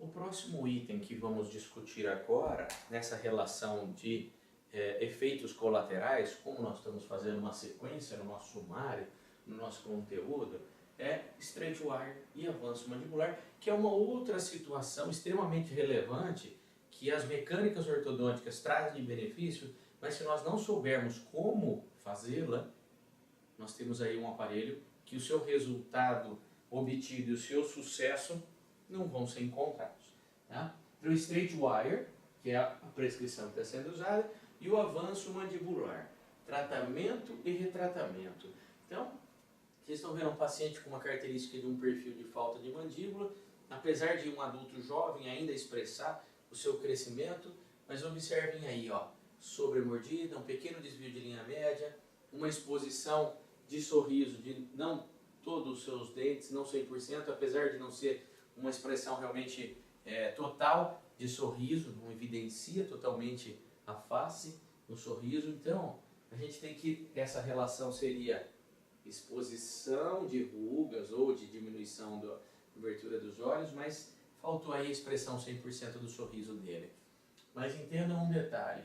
O próximo item que vamos discutir agora, nessa relação de efeitos colaterais, como nós estamos fazendo uma sequência no nosso sumário, no nosso conteúdo, é straight wire e avanço mandibular, que é uma outra situação extremamente relevante que as mecânicas ortodônticas trazem de benefício, mas se nós não soubermos como fazê-la, nós temos aí um aparelho que o seu resultado obtido e o seu sucesso não vão ser encontrados. Tá? Então, o straight wire, que é a prescrição que está sendo usada, e o avanço mandibular, tratamento e retratamento. Então, vocês estão vendo um paciente com uma característica de um perfil de falta de mandíbula, apesar de um adulto jovem ainda expressar o seu crescimento, mas observem aí, ó, sobremordida, um pequeno desvio de linha média, uma exposição de sorriso de não todos os seus dentes, não 100%, apesar de não ser uma expressão realmente total de sorriso, não evidencia totalmente a face no sorriso. Então, a gente tem que, essa relação seria exposição de rugas ou de diminuição da abertura dos olhos, mas faltou aí a expressão 100% do sorriso dele. Mas entendam um detalhe.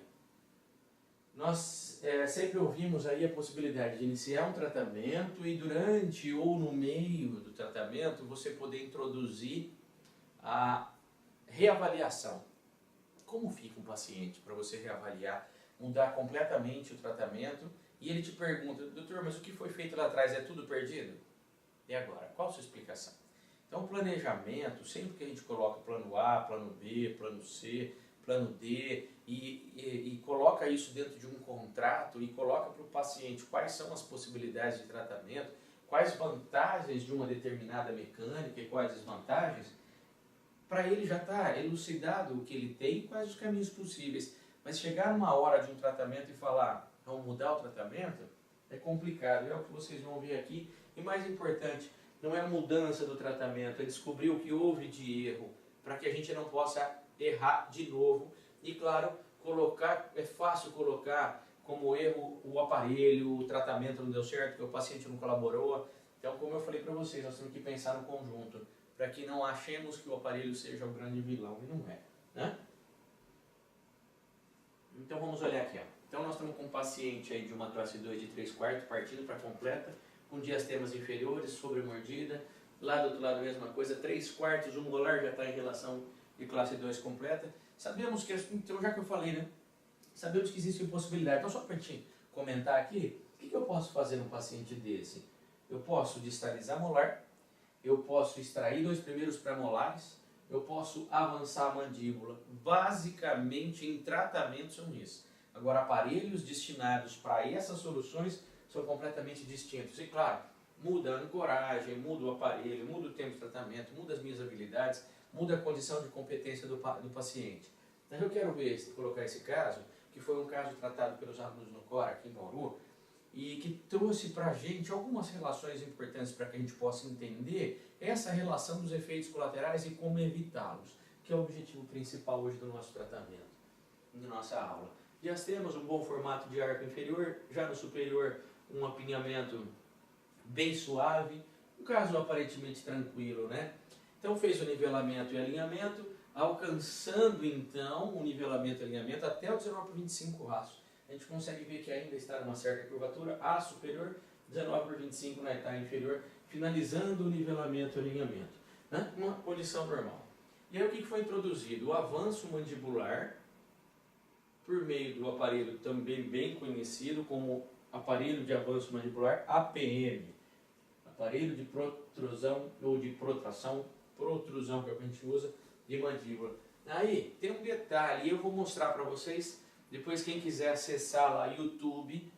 Nós sempre ouvimos aí a possibilidade de iniciar um tratamento e durante ou no meio do tratamento você poder introduzir a reavaliação. Como fica um paciente para você reavaliar, mudar completamente o tratamento e ele te pergunta, doutor, mas o que foi feito lá atrás é tudo perdido? E agora, qual a sua explicação? Então, o planejamento, sempre que a gente coloca plano A, plano B, plano C, plano D e coloca isso dentro de um contrato e coloca para o paciente quais são as possibilidades de tratamento, quais vantagens de uma determinada mecânica e quais desvantagens, para ele já está elucidado o que ele tem e quais os caminhos possíveis. Mas chegar numa hora de um tratamento e falar, vamos mudar o tratamento, é complicado, é o que vocês vão ver aqui. E mais importante, não é a mudança do tratamento, é descobrir o que houve de erro, para que a gente não possa errar de novo. E claro, é fácil colocar como erro o aparelho, o tratamento não deu certo, porque o paciente não colaborou. Então, como eu falei para vocês, nós temos que pensar no conjunto, para que não achemos que o aparelho seja o grande vilão, e não é, né? Então vamos olhar aqui, ó. Então nós estamos com um paciente aí de uma classe 2 de 3/4, partindo para completa, com diastemas inferiores, sobremordida, lá do outro lado a mesma coisa, 3/4, o molar já está em relação de classe 2 completa. Sabemos que, então já que eu falei, né? Sabemos que existe possibilidade. Então só para a gente comentar aqui, o que eu posso fazer num paciente desse? Eu posso distalizar molar, eu posso extrair 2 primeiros pré-molares, eu posso avançar a mandíbula. Basicamente, em tratamento são isso. Agora, aparelhos destinados para essas soluções são completamente distintos. E claro, muda a ancoragem, muda o aparelho, muda o tempo de tratamento, muda as minhas habilidades, muda a condição de competência do paciente. Então, eu quero colocar esse caso, que foi um caso tratado pelos alunos no COR aqui em Bauru, e que trouxe para a gente algumas relações importantes para que a gente possa entender essa relação dos efeitos colaterais e como evitá-los, que é o objetivo principal hoje do nosso tratamento, da nossa aula. Já temos um bom formato de arco inferior, já no superior um apinhamento bem suave, um caso aparentemente tranquilo, né? Então fez o nivelamento e alinhamento, alcançando então o nivelamento e alinhamento até o 19/25 aço. A gente consegue ver que ainda está numa certa curvatura, A superior, 19/25 na etapa inferior, finalizando o nivelamento e alinhamento, né? Uma posição normal. E aí o que foi introduzido? O avanço mandibular, por meio do aparelho também bem conhecido como aparelho de avanço mandibular, APM, aparelho de protrusão ou de protração, protrusão que é o que a gente usa, de mandíbula. Aí tem um detalhe, eu vou mostrar para vocês. Depois, quem quiser acessar lá YouTube,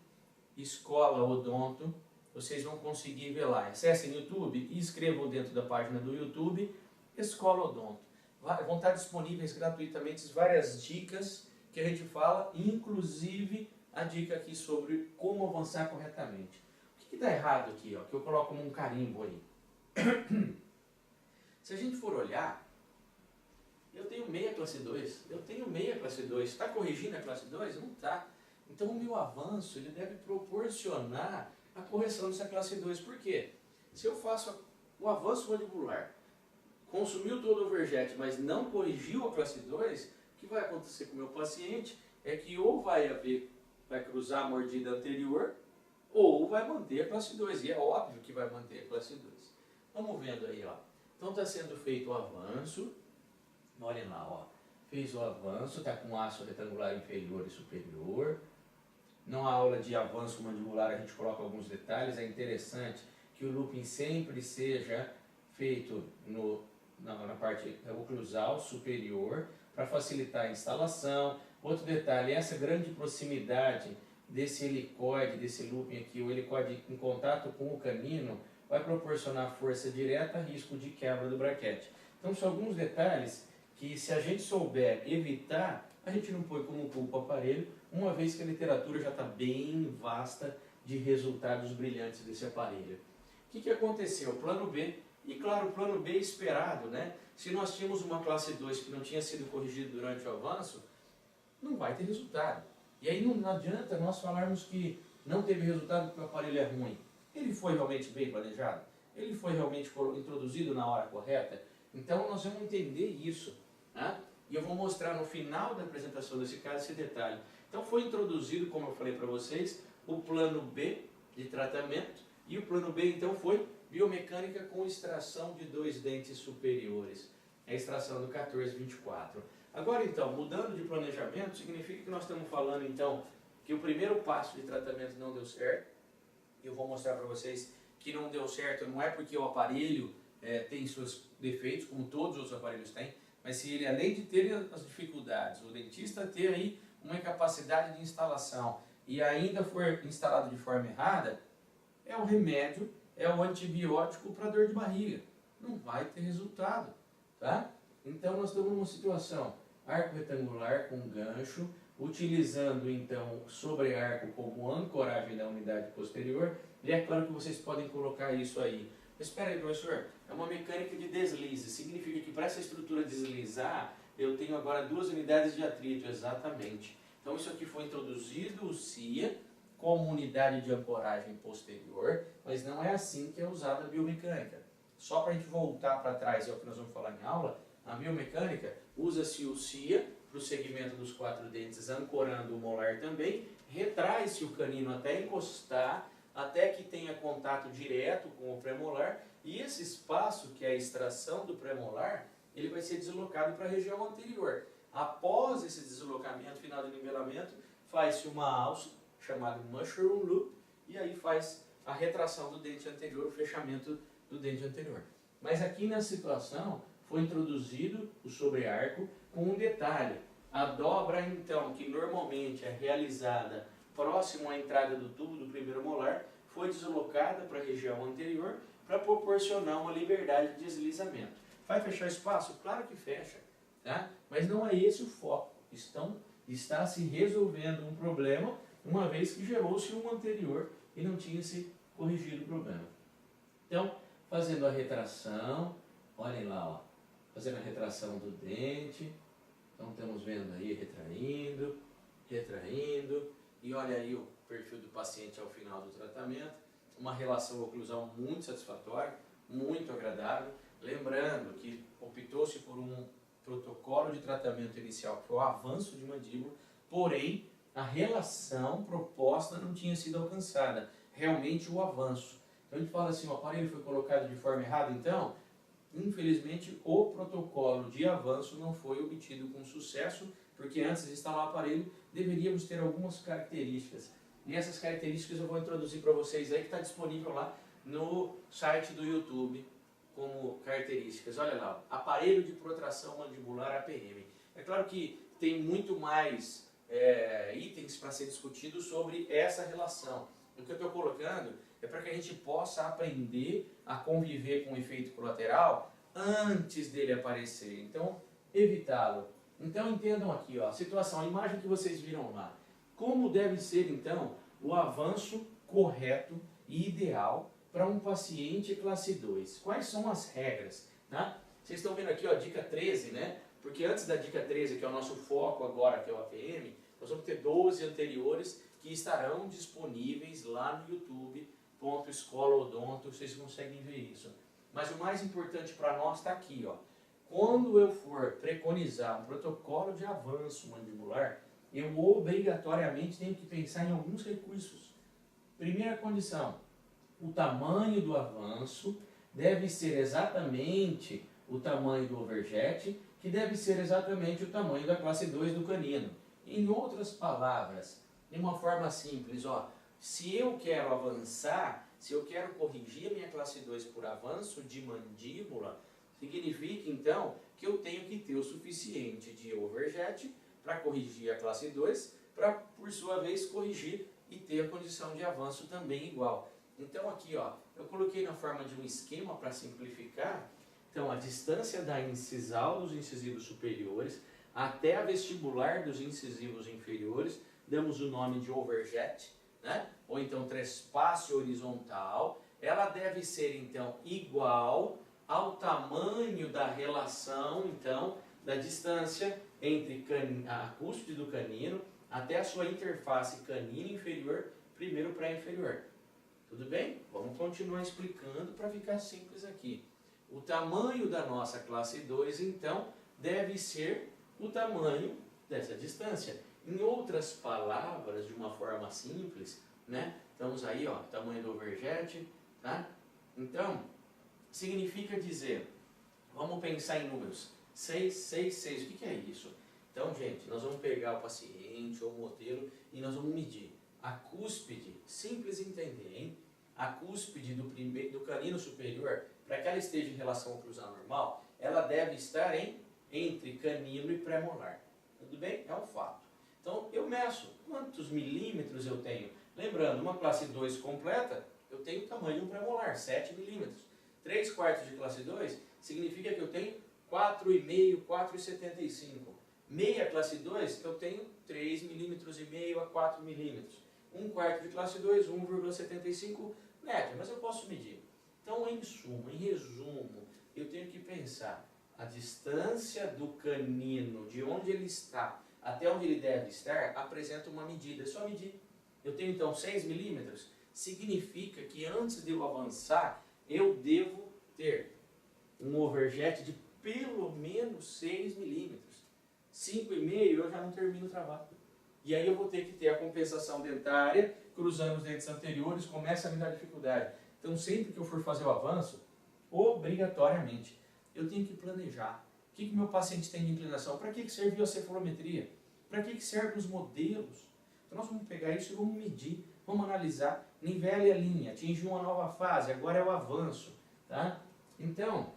Escola Odonto, vocês vão conseguir ver lá. Acessem YouTube e escrevam dentro da página do YouTube Escola Odonto. Vão estar disponíveis gratuitamente várias dicas que a gente fala, inclusive a dica aqui sobre como avançar corretamente. O que está errado aqui, ó, que eu coloco como um carimbo aí? Se a gente for olhar, eu tenho meia classe 2, está corrigindo a classe 2? Não está. Então o meu avanço ele deve proporcionar a correção dessa classe 2. Por quê? Se eu faço o avanço mandibular consumiu todo o overjet, mas não corrigiu a classe 2, o que vai acontecer com o meu paciente é que ou vai cruzar a mordida anterior, ou vai manter a classe 2, e é óbvio que vai manter a classe 2. Vamos vendo aí, ó. Então está sendo feito o avanço, olhem lá, ó. Fez o avanço, está com aço retangular inferior e superior. Na aula de avanço mandibular a gente coloca alguns detalhes, é interessante que o looping sempre seja feito na parte oclusal superior, para facilitar a instalação. Outro detalhe, essa grande proximidade desse helicóide, desse looping aqui, o helicóide em contato com o canino, vai proporcionar força direta, risco de quebra do braquete. Então são alguns detalhes que, se a gente souber evitar, a gente não põe como culpa o aparelho, uma vez que a literatura já está bem vasta de resultados brilhantes desse aparelho. O que aconteceu? Plano B, e claro, o plano B esperado, né? Se nós tínhamos uma classe 2 que não tinha sido corrigida durante o avanço, não vai ter resultado. E aí não adianta nós falarmos que não teve resultado porque o aparelho é ruim. Ele foi realmente bem planejado? Ele foi realmente introduzido na hora correta? Então nós vamos entender isso, né? E eu vou mostrar no final da apresentação desse caso esse detalhe. Então foi introduzido, como eu falei para vocês, o plano B de tratamento, e o plano B então foi biomecânica com extração de 2 dentes superiores, a extração do 1424. Agora então, mudando de planejamento, significa que nós estamos falando então que o primeiro passo de tratamento não deu certo. Eu vou mostrar para vocês que não deu certo, não é porque o aparelho tem seus defeitos, como todos os aparelhos têm, mas se ele, além de ter as dificuldades, o dentista ter aí uma incapacidade de instalação e ainda for instalado de forma errada, é o remédio, é o antibiótico para dor de barriga. Não vai ter resultado, tá? Então nós estamos numa situação, arco retangular com gancho, utilizando então sobre-arco como ancoragem da unidade posterior, e é claro que vocês podem colocar isso aí. Mas espera aí, professor, é uma mecânica de deslize, significa que para essa estrutura deslizar, eu tenho agora 2 unidades de atrito, exatamente. Então isso aqui foi introduzido, o CIA, como unidade de ancoragem posterior, mas não é assim que é usada a biomecânica. Só para a gente voltar para trás, é o que nós vamos falar em aula, a biomecânica usa-se o CIA para o segmento dos 4 dentes, ancorando o molar também, retrai-se o canino até encostar, até que tenha contato direto com o premolar, e esse espaço, que é a extração do premolar, ele vai ser deslocado para a região anterior. Após esse deslocamento, final de nivelamento, faz-se uma alça, chamada mushroom loop, e aí faz a retração do dente anterior, o fechamento do dente anterior. Mas aqui na situação, foi introduzido o sobre-arco com um detalhe. A dobra, então, que normalmente é realizada próximo à entrada do tubo do primeiro molar, foi deslocada para a região anterior para proporcionar uma liberdade de deslizamento. Vai fechar espaço? Claro que fecha, tá? Mas não é esse o foco. Está se resolvendo um problema, uma vez que gerou-se um anterior e não tinha se corrigido o problema. Então, fazendo a retração, olhem lá, ó, fazendo a retração do dente. Então estamos vendo aí retraindo, retraindo, e olha aí o perfil do paciente ao final do tratamento, uma relação oclusal muito satisfatória, muito agradável. Lembrando que optou-se por um protocolo de tratamento inicial, que foi o avanço de mandíbula, porém a relação proposta não tinha sido alcançada, realmente o avanço. Então a gente fala assim, o aparelho foi colocado de forma errada, então, infelizmente o protocolo de avanço não foi obtido com sucesso, porque antes de instalar o aparelho deveríamos ter algumas características. E essas características eu vou introduzir para vocês aí, que está disponível lá no site do YouTube como características. Olha lá, aparelho de protração mandibular APM. É claro que tem muito mais itens para ser discutido sobre essa relação. O que eu estou colocando é para que a gente possa aprender a conviver com o efeito colateral antes dele aparecer. Então, evitá-lo. Então, entendam aqui, ó, a situação, a imagem que vocês viram lá. Como deve ser, então, o avanço correto e ideal para um paciente classe 2? Quais são as regras? Né? Vocês estão vendo aqui, ó, dica 13, né? Porque antes da dica 13, que é o nosso foco agora, que é o APM, nós vamos ter 12 anteriores que estarão disponíveis lá no YouTube, Escola Odonto, vocês conseguem ver isso. Mas o mais importante para nós está aqui, ó. quando eu for preconizar um protocolo de avanço mandibular, eu obrigatoriamente tenho que pensar em alguns recursos. Primeira condição, o tamanho do avanço deve ser exatamente o tamanho do overjet, que deve ser exatamente o tamanho da classe 2 do canino. Em outras palavras, de uma forma simples, ó, se eu quero avançar, se eu quero corrigir a minha classe 2 por avanço de mandíbula, significa então que eu tenho que ter o suficiente de overjet para corrigir a classe 2, para por sua vez corrigir e ter a condição de avanço também igual. Então aqui, ó, eu coloquei na forma de um esquema para simplificar. Então a distância da incisal dos incisivos superiores até a vestibular dos incisivos inferiores, damos o nome de overjet, né? Ou então trespasse horizontal. Ela deve ser então igual ao tamanho da relação, então, da distância entre a cúspide do canino até a sua interface canino inferior, primeiro pré-inferior. Tudo bem? Vamos continuar explicando para ficar simples aqui. O tamanho da nossa classe 2, então, deve ser o tamanho dessa distância. Em outras palavras, de uma forma simples, né? Estamos aí, ó, tamanho do overjet, tá? Então, significa dizer, vamos pensar em números, 6, 6, 6, o que é isso? Então, gente, nós vamos pegar o paciente ou o modelo e nós vamos medir a cúspide, simples entender, hein? A cúspide do canino superior, para que ela esteja em relação ao cruzar normal, ela deve estar entre canino e pré-molar. Tudo bem? É um fato. Então, eu meço quantos milímetros eu tenho. Lembrando, uma classe 2 completa, eu tenho o tamanho de um pré-molar, 7 milímetros. 3/4 de classe 2 significa que eu tenho 4,5, 4,75. Meia classe 2, eu tenho 3,5 milímetros a 4 milímetros. 1/4 de classe 2, 1,75 média, mas eu posso medir. Então, em suma, em resumo, eu tenho que pensar a distância do canino, de onde ele está até onde ele deve estar, apresenta uma medida, é só medir. Eu tenho então 6 milímetros, significa que antes de eu avançar, eu devo ter um overjet de pelo menos 6 milímetros. 5,5 eu já não termino o trabalho. E aí eu vou ter que ter a compensação dentária, cruzando os dentes anteriores, começa a me dar dificuldade. Então sempre que eu for fazer o avanço, obrigatoriamente, eu tenho que planejar. O que meu paciente tem de inclinação? Para que serviu a cefalometria? Para que servem os modelos? Então nós vamos pegar isso e vamos medir, vamos analisar, nivele a linha, atingiu uma nova fase, agora é o avanço. Tá? Então,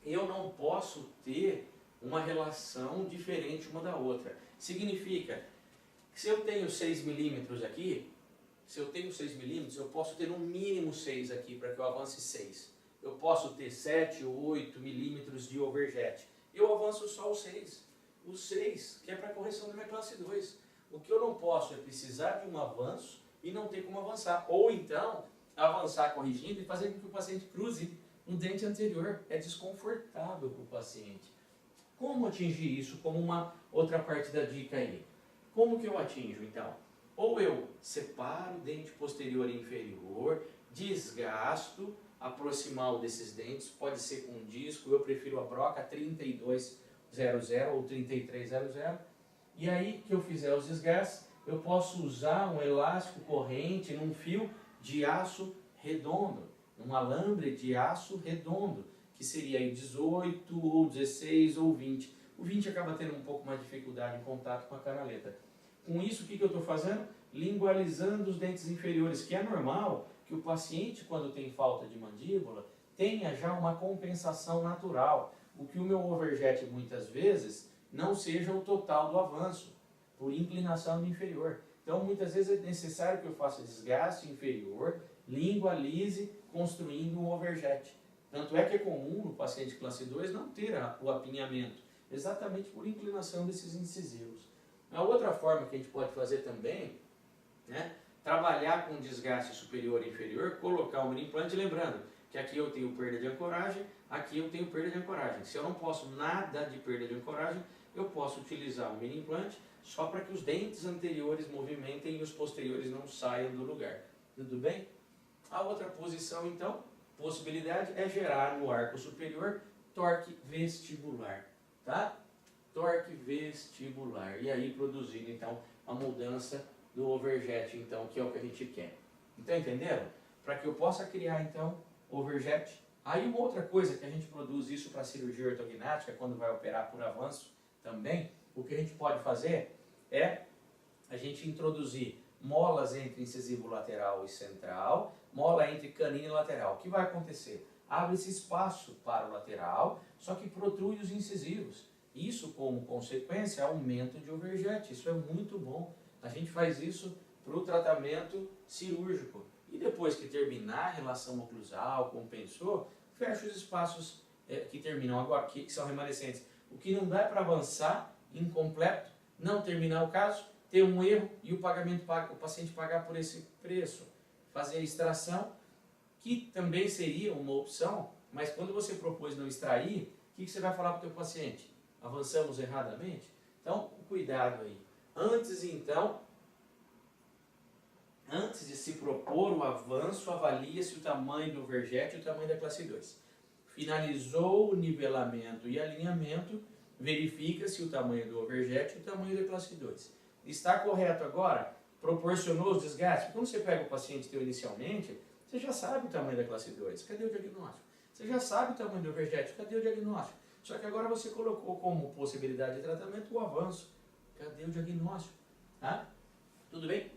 eu não posso ter uma relação diferente uma da outra. Significa que se eu tenho 6 milímetros aqui, se eu tenho 6 milímetros, eu posso ter no mínimo 6 aqui para que eu avance 6. Eu posso ter 7 ou 8 milímetros de overjet. Eu avanço só o 6. O 6, que é para correção da minha classe 2. O que eu não posso é precisar de um avanço e não ter como avançar. Ou então, avançar corrigindo e fazer com que o paciente cruze no dente anterior. É desconfortável para o paciente. Como atingir isso como uma outra parte da dica aí? Como que eu atinjo então? Ou eu separo o dente posterior e inferior, desgasto, aproximal desses dentes, pode ser com um disco, eu prefiro a broca 3200 ou 3300, e aí que eu fizer os desgastes, eu posso usar um elástico corrente num fio de aço redondo, um alambre de aço redondo, que seria aí 18 ou 16 ou 20. O 20 acaba tendo um pouco mais de dificuldade em contato com a canaleta. Com isso, o que eu estou fazendo? Lingualizando os dentes inferiores, que é normal que o paciente, quando tem falta de mandíbula, tenha já uma compensação natural. O que o meu overjet muitas vezes não seja o total do avanço, por inclinação do inferior. Então, muitas vezes é necessário que eu faça desgaste inferior, lingualize, construindo um overjet. Tanto é que é comum no paciente classe 2 não ter o apinhamento, exatamente por inclinação desses incisivos. A outra forma que a gente pode fazer também, né, trabalhar com desgaste superior e inferior, colocar um mini implante, lembrando que aqui eu tenho perda de ancoragem, aqui eu tenho perda de ancoragem. Se eu não posso nada de perda de ancoragem, eu posso utilizar um mini implante só para que os dentes anteriores movimentem e os posteriores não saiam do lugar. Tudo bem? A outra posição, então, possibilidade é gerar no arco superior torque vestibular, tá? Torque vestibular. E aí produzindo, então, a mudança do overjet, então, que é o que a gente quer. Então, entenderam? Para que eu possa criar, então, overjet. Aí uma outra coisa que a gente produz isso para cirurgia ortognática, quando vai operar por avanço também, o que a gente pode fazer é a gente introduzir molas entre incisivo lateral e central, mola entre canino e lateral. O que vai acontecer? Abre-se espaço para o lateral, só que protrui os incisivos. Isso, como consequência, aumento de overjet. Isso é muito bom. A gente faz isso para o tratamento cirúrgico. E depois que terminar a relação oclusal, compensou, fecha os espaços que terminam agora, que são remanescentes. O que não dá para avançar, incompleto, não terminar o caso, ter um erro e o paciente pagar por esse preço. Fazer a extração, que também seria uma opção, mas quando você propôs não extrair, o que você vai falar para o teu paciente? Avançamos erradamente? Então, cuidado aí. Antes de se propor o avanço, avalia-se o tamanho do overjet e o tamanho da classe 2. Finalizou o nivelamento e alinhamento, verifica-se o tamanho do overjet e o tamanho da classe 2. Está correto agora? Proporcionou os desgastes? Quando você pega o paciente teu inicialmente, você já sabe o tamanho da classe 2. Cadê o diagnóstico? Você já sabe o tamanho do overjet. Cadê o diagnóstico? Só que agora você colocou como possibilidade de tratamento o avanço. Cadê o diagnóstico? Tá? Tudo bem?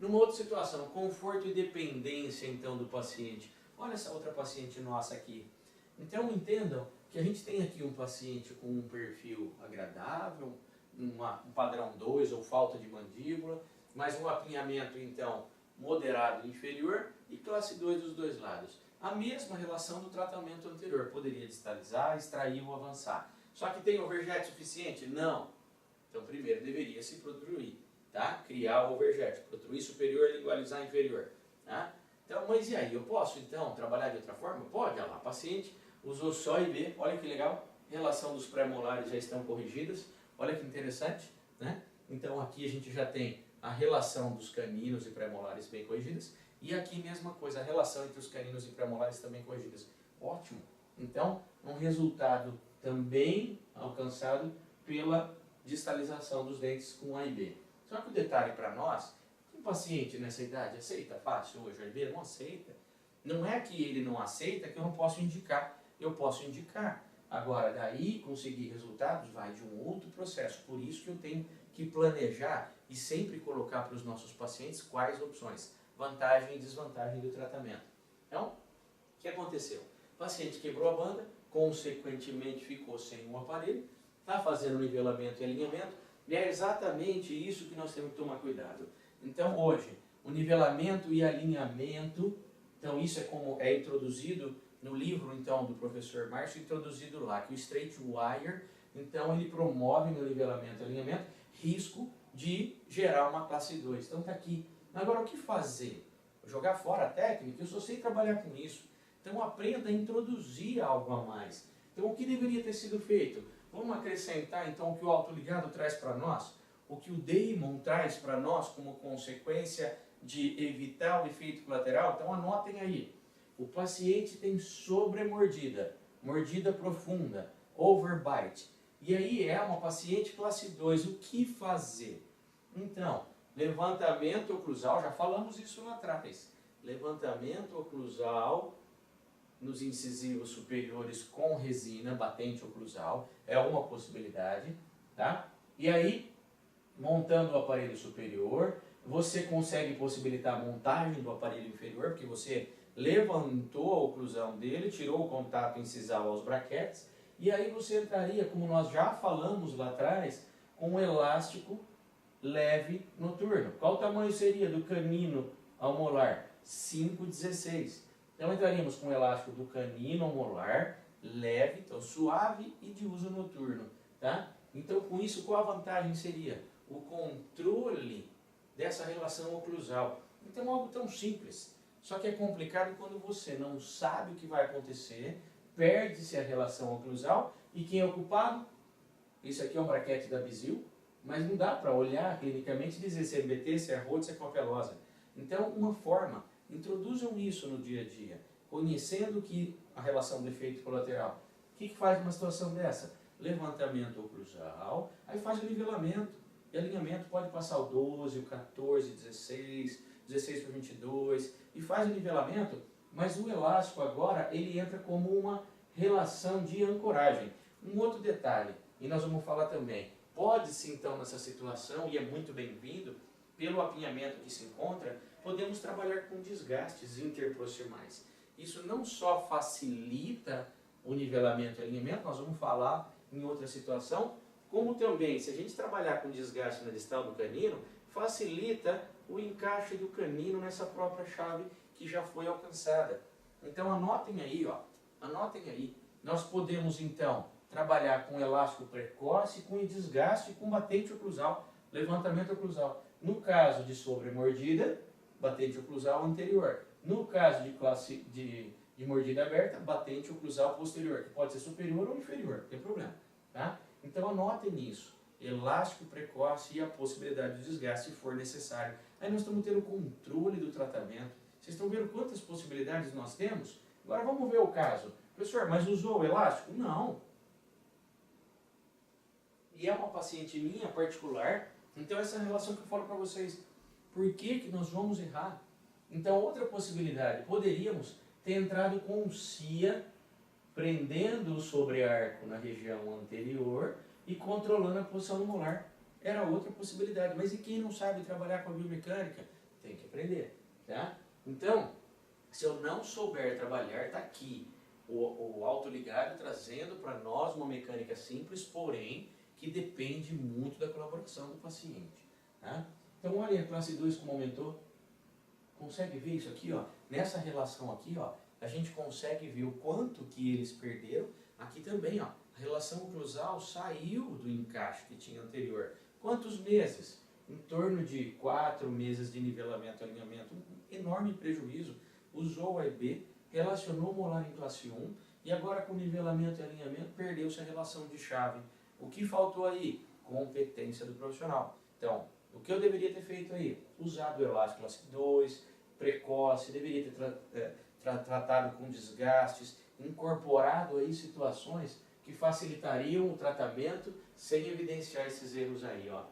Numa outra situação, conforto e dependência então do paciente. Olha essa outra paciente nossa aqui. Então entendam que a gente tem aqui um paciente com um perfil agradável, um padrão 2 ou falta de mandíbula, mas um apinhamento então moderado inferior e classe 2 dos dois lados. A mesma relação do tratamento anterior, poderia distalizar, extrair ou avançar. Só que tem overjet suficiente? Não. Então primeiro deveria se protruir, tá? Criar o overjet, protruir superior, lingualizar inferior, tá? Então, mas e aí, eu posso então trabalhar de outra forma? Pode, olha lá, paciente usou só IB, olha que legal, relação dos pré-molares já estão corrigidas, olha que interessante, né? Então aqui a gente já tem a relação dos caninos e pré-molares bem corrigidas, e aqui mesma coisa, a relação entre os caninos e pré-molares também corrigidas. Ótimo! Então, um resultado também alcançado pela distalização dos dentes com A e B. Só que o detalhe para nós, um paciente nessa idade aceita fácil hoje A e B? Não aceita. Não é que ele não aceita que eu não posso indicar. Eu posso indicar. Agora, daí conseguir resultados vai de um outro processo. Por isso que eu tenho que planejar e sempre colocar para os nossos pacientes quais opções, vantagem e desvantagem do tratamento. Então, o que aconteceu? O paciente quebrou a banda, consequentemente ficou sem um aparelho, está fazendo nivelamento e alinhamento, e é exatamente isso que nós temos que tomar cuidado. Então, hoje, o nivelamento e alinhamento, então isso é como é introduzido no livro então do professor Márcio, introduzido lá, que o straight wire, então ele promove no nivelamento e alinhamento risco de gerar uma classe 2. Então está aqui. Agora o que fazer? Jogar fora a técnica? Eu só sei trabalhar com isso. Então aprenda a introduzir algo a mais. Então o que deveria ter sido feito? Vamos acrescentar então o que o autoligado traz para nós? O que o Damon traz para nós como consequência de evitar o efeito colateral? Então anotem aí. O paciente tem sobremordida, mordida profunda, overbite. E aí é uma paciente classe 2. O que fazer? Então, levantamento oclusal, já falamos isso lá atrás. Levantamento oclusal nos incisivos superiores com resina, batente oclusal, é uma possibilidade, tá? E aí, montando o aparelho superior, você consegue possibilitar a montagem do aparelho inferior, porque você levantou a oclusão dele, tirou o contato incisal aos braquetes, e aí você entraria, como nós já falamos lá atrás, com um elástico leve noturno. Qual o tamanho seria do canino ao molar? 5,16. Então entraríamos com o elástico do canino ao molar, leve, então suave e de uso noturno, tá? Então com isso, qual a vantagem seria? O controle dessa relação oclusal. Então algo tão simples, só que é complicado quando você não sabe o que vai acontecer, perde-se a relação oclusal e quem é o culpado? Isso aqui é um braquete da Bizil, mas não dá para olhar clinicamente e dizer se é BT, se é Rhodes, se é copelosa. Então, uma forma, introduzam isso no dia a dia, conhecendo que a relação do efeito colateral. O que faz numa situação dessa? Levantamento oclusal, aí faz o nivelamento. E alinhamento pode passar o 12, o 14, 16, 16 por 22 e faz o nivelamento, mas o elástico agora ele entra como uma relação de ancoragem. Um outro detalhe, e nós vamos falar também, pode-se então nessa situação, e é muito bem-vindo, pelo apinhamento que se encontra, podemos trabalhar com desgastes interproximais. Isso não só facilita o nivelamento e alinhamento, nós vamos falar em outra situação, como também, se a gente trabalhar com desgaste na distal do canino, facilita o encaixe do canino nessa própria chave que já foi alcançada. Então anotem aí, ó, anotem aí. Nós podemos então trabalhar com elástico precoce, com desgaste, com batente oclusal, levantamento oclusal. No caso de sobremordida, batente oclusal anterior. No caso de mordida aberta, batente oclusal posterior, que pode ser superior ou inferior, não tem problema. Tá? Então anotem isso, elástico precoce e a possibilidade de desgaste se for necessário. Aí nós estamos tendo controle do tratamento. Vocês estão vendo quantas possibilidades nós temos? Agora vamos ver o caso. Professor, mas usou o elástico? Não. E é uma paciente minha particular, então essa é a relação que eu falo para vocês. Por que nós vamos errar? Então outra possibilidade, poderíamos ter entrado com o CIA prendendo o sobrearco na região anterior e controlando a posição do molar. Era outra possibilidade. Mas e quem não sabe trabalhar com a biomecânica? Tem que aprender. Tá? Então, se eu não souber trabalhar, está aqui o autoligado trazendo para nós uma mecânica simples, porém, que depende muito da colaboração do paciente. Tá? Então, olha a classe 2 como aumentou. Consegue ver isso aqui? Ó? Nessa relação aqui, ó, a gente consegue ver o quanto que eles perderam. Aqui também, ó, a relação oclusal saiu do encaixe que tinha anterior. Quantos meses? Em torno de 4 meses de nivelamento e alinhamento. Um enorme prejuízo. Usou o AIB, relacionou o molar em classe 1 e agora com nivelamento e alinhamento perdeu-se a relação de chave. O que faltou aí? Competência do profissional. Então, o que eu deveria ter feito aí? Usado o elástico classe 2, precoce, deveria ter tratado com desgastes, incorporado aí situações que facilitariam o tratamento sem evidenciar esses erros aí, ó.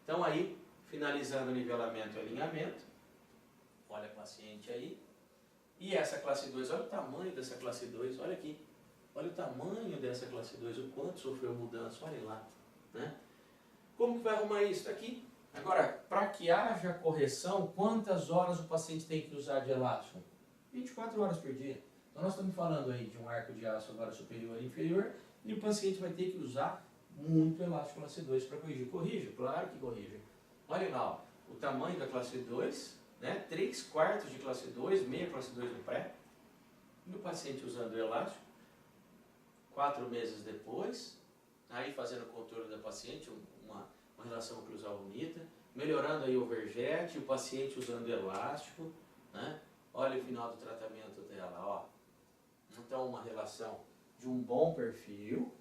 Então aí, finalizando o nivelamento e alinhamento, olha a paciente aí, e essa classe 2, olha o tamanho dessa classe 2, olha aqui, olha o tamanho dessa classe 2, o quanto sofreu mudança, olha lá, né? Como que vai arrumar isso? Aqui. Agora, para que haja correção, quantas horas o paciente tem que usar de elástico? 24 horas por dia. Então nós estamos falando aí de um arco de aço agora superior e inferior, e o paciente vai ter que usar muito elástico classe 2 para corrigir. Corrige? Claro que corrige. Olha lá, ó, o tamanho da classe 2, né? 3/4 de classe 2, meia classe 2 no pré, e o paciente usando o elástico, 4 meses depois, aí fazendo o contorno da paciente, uma relação oclusal bonita, melhorando aí o vergete, o paciente usando elástico, né? Olha o final do tratamento dela, ó. Então uma relação de um bom perfil,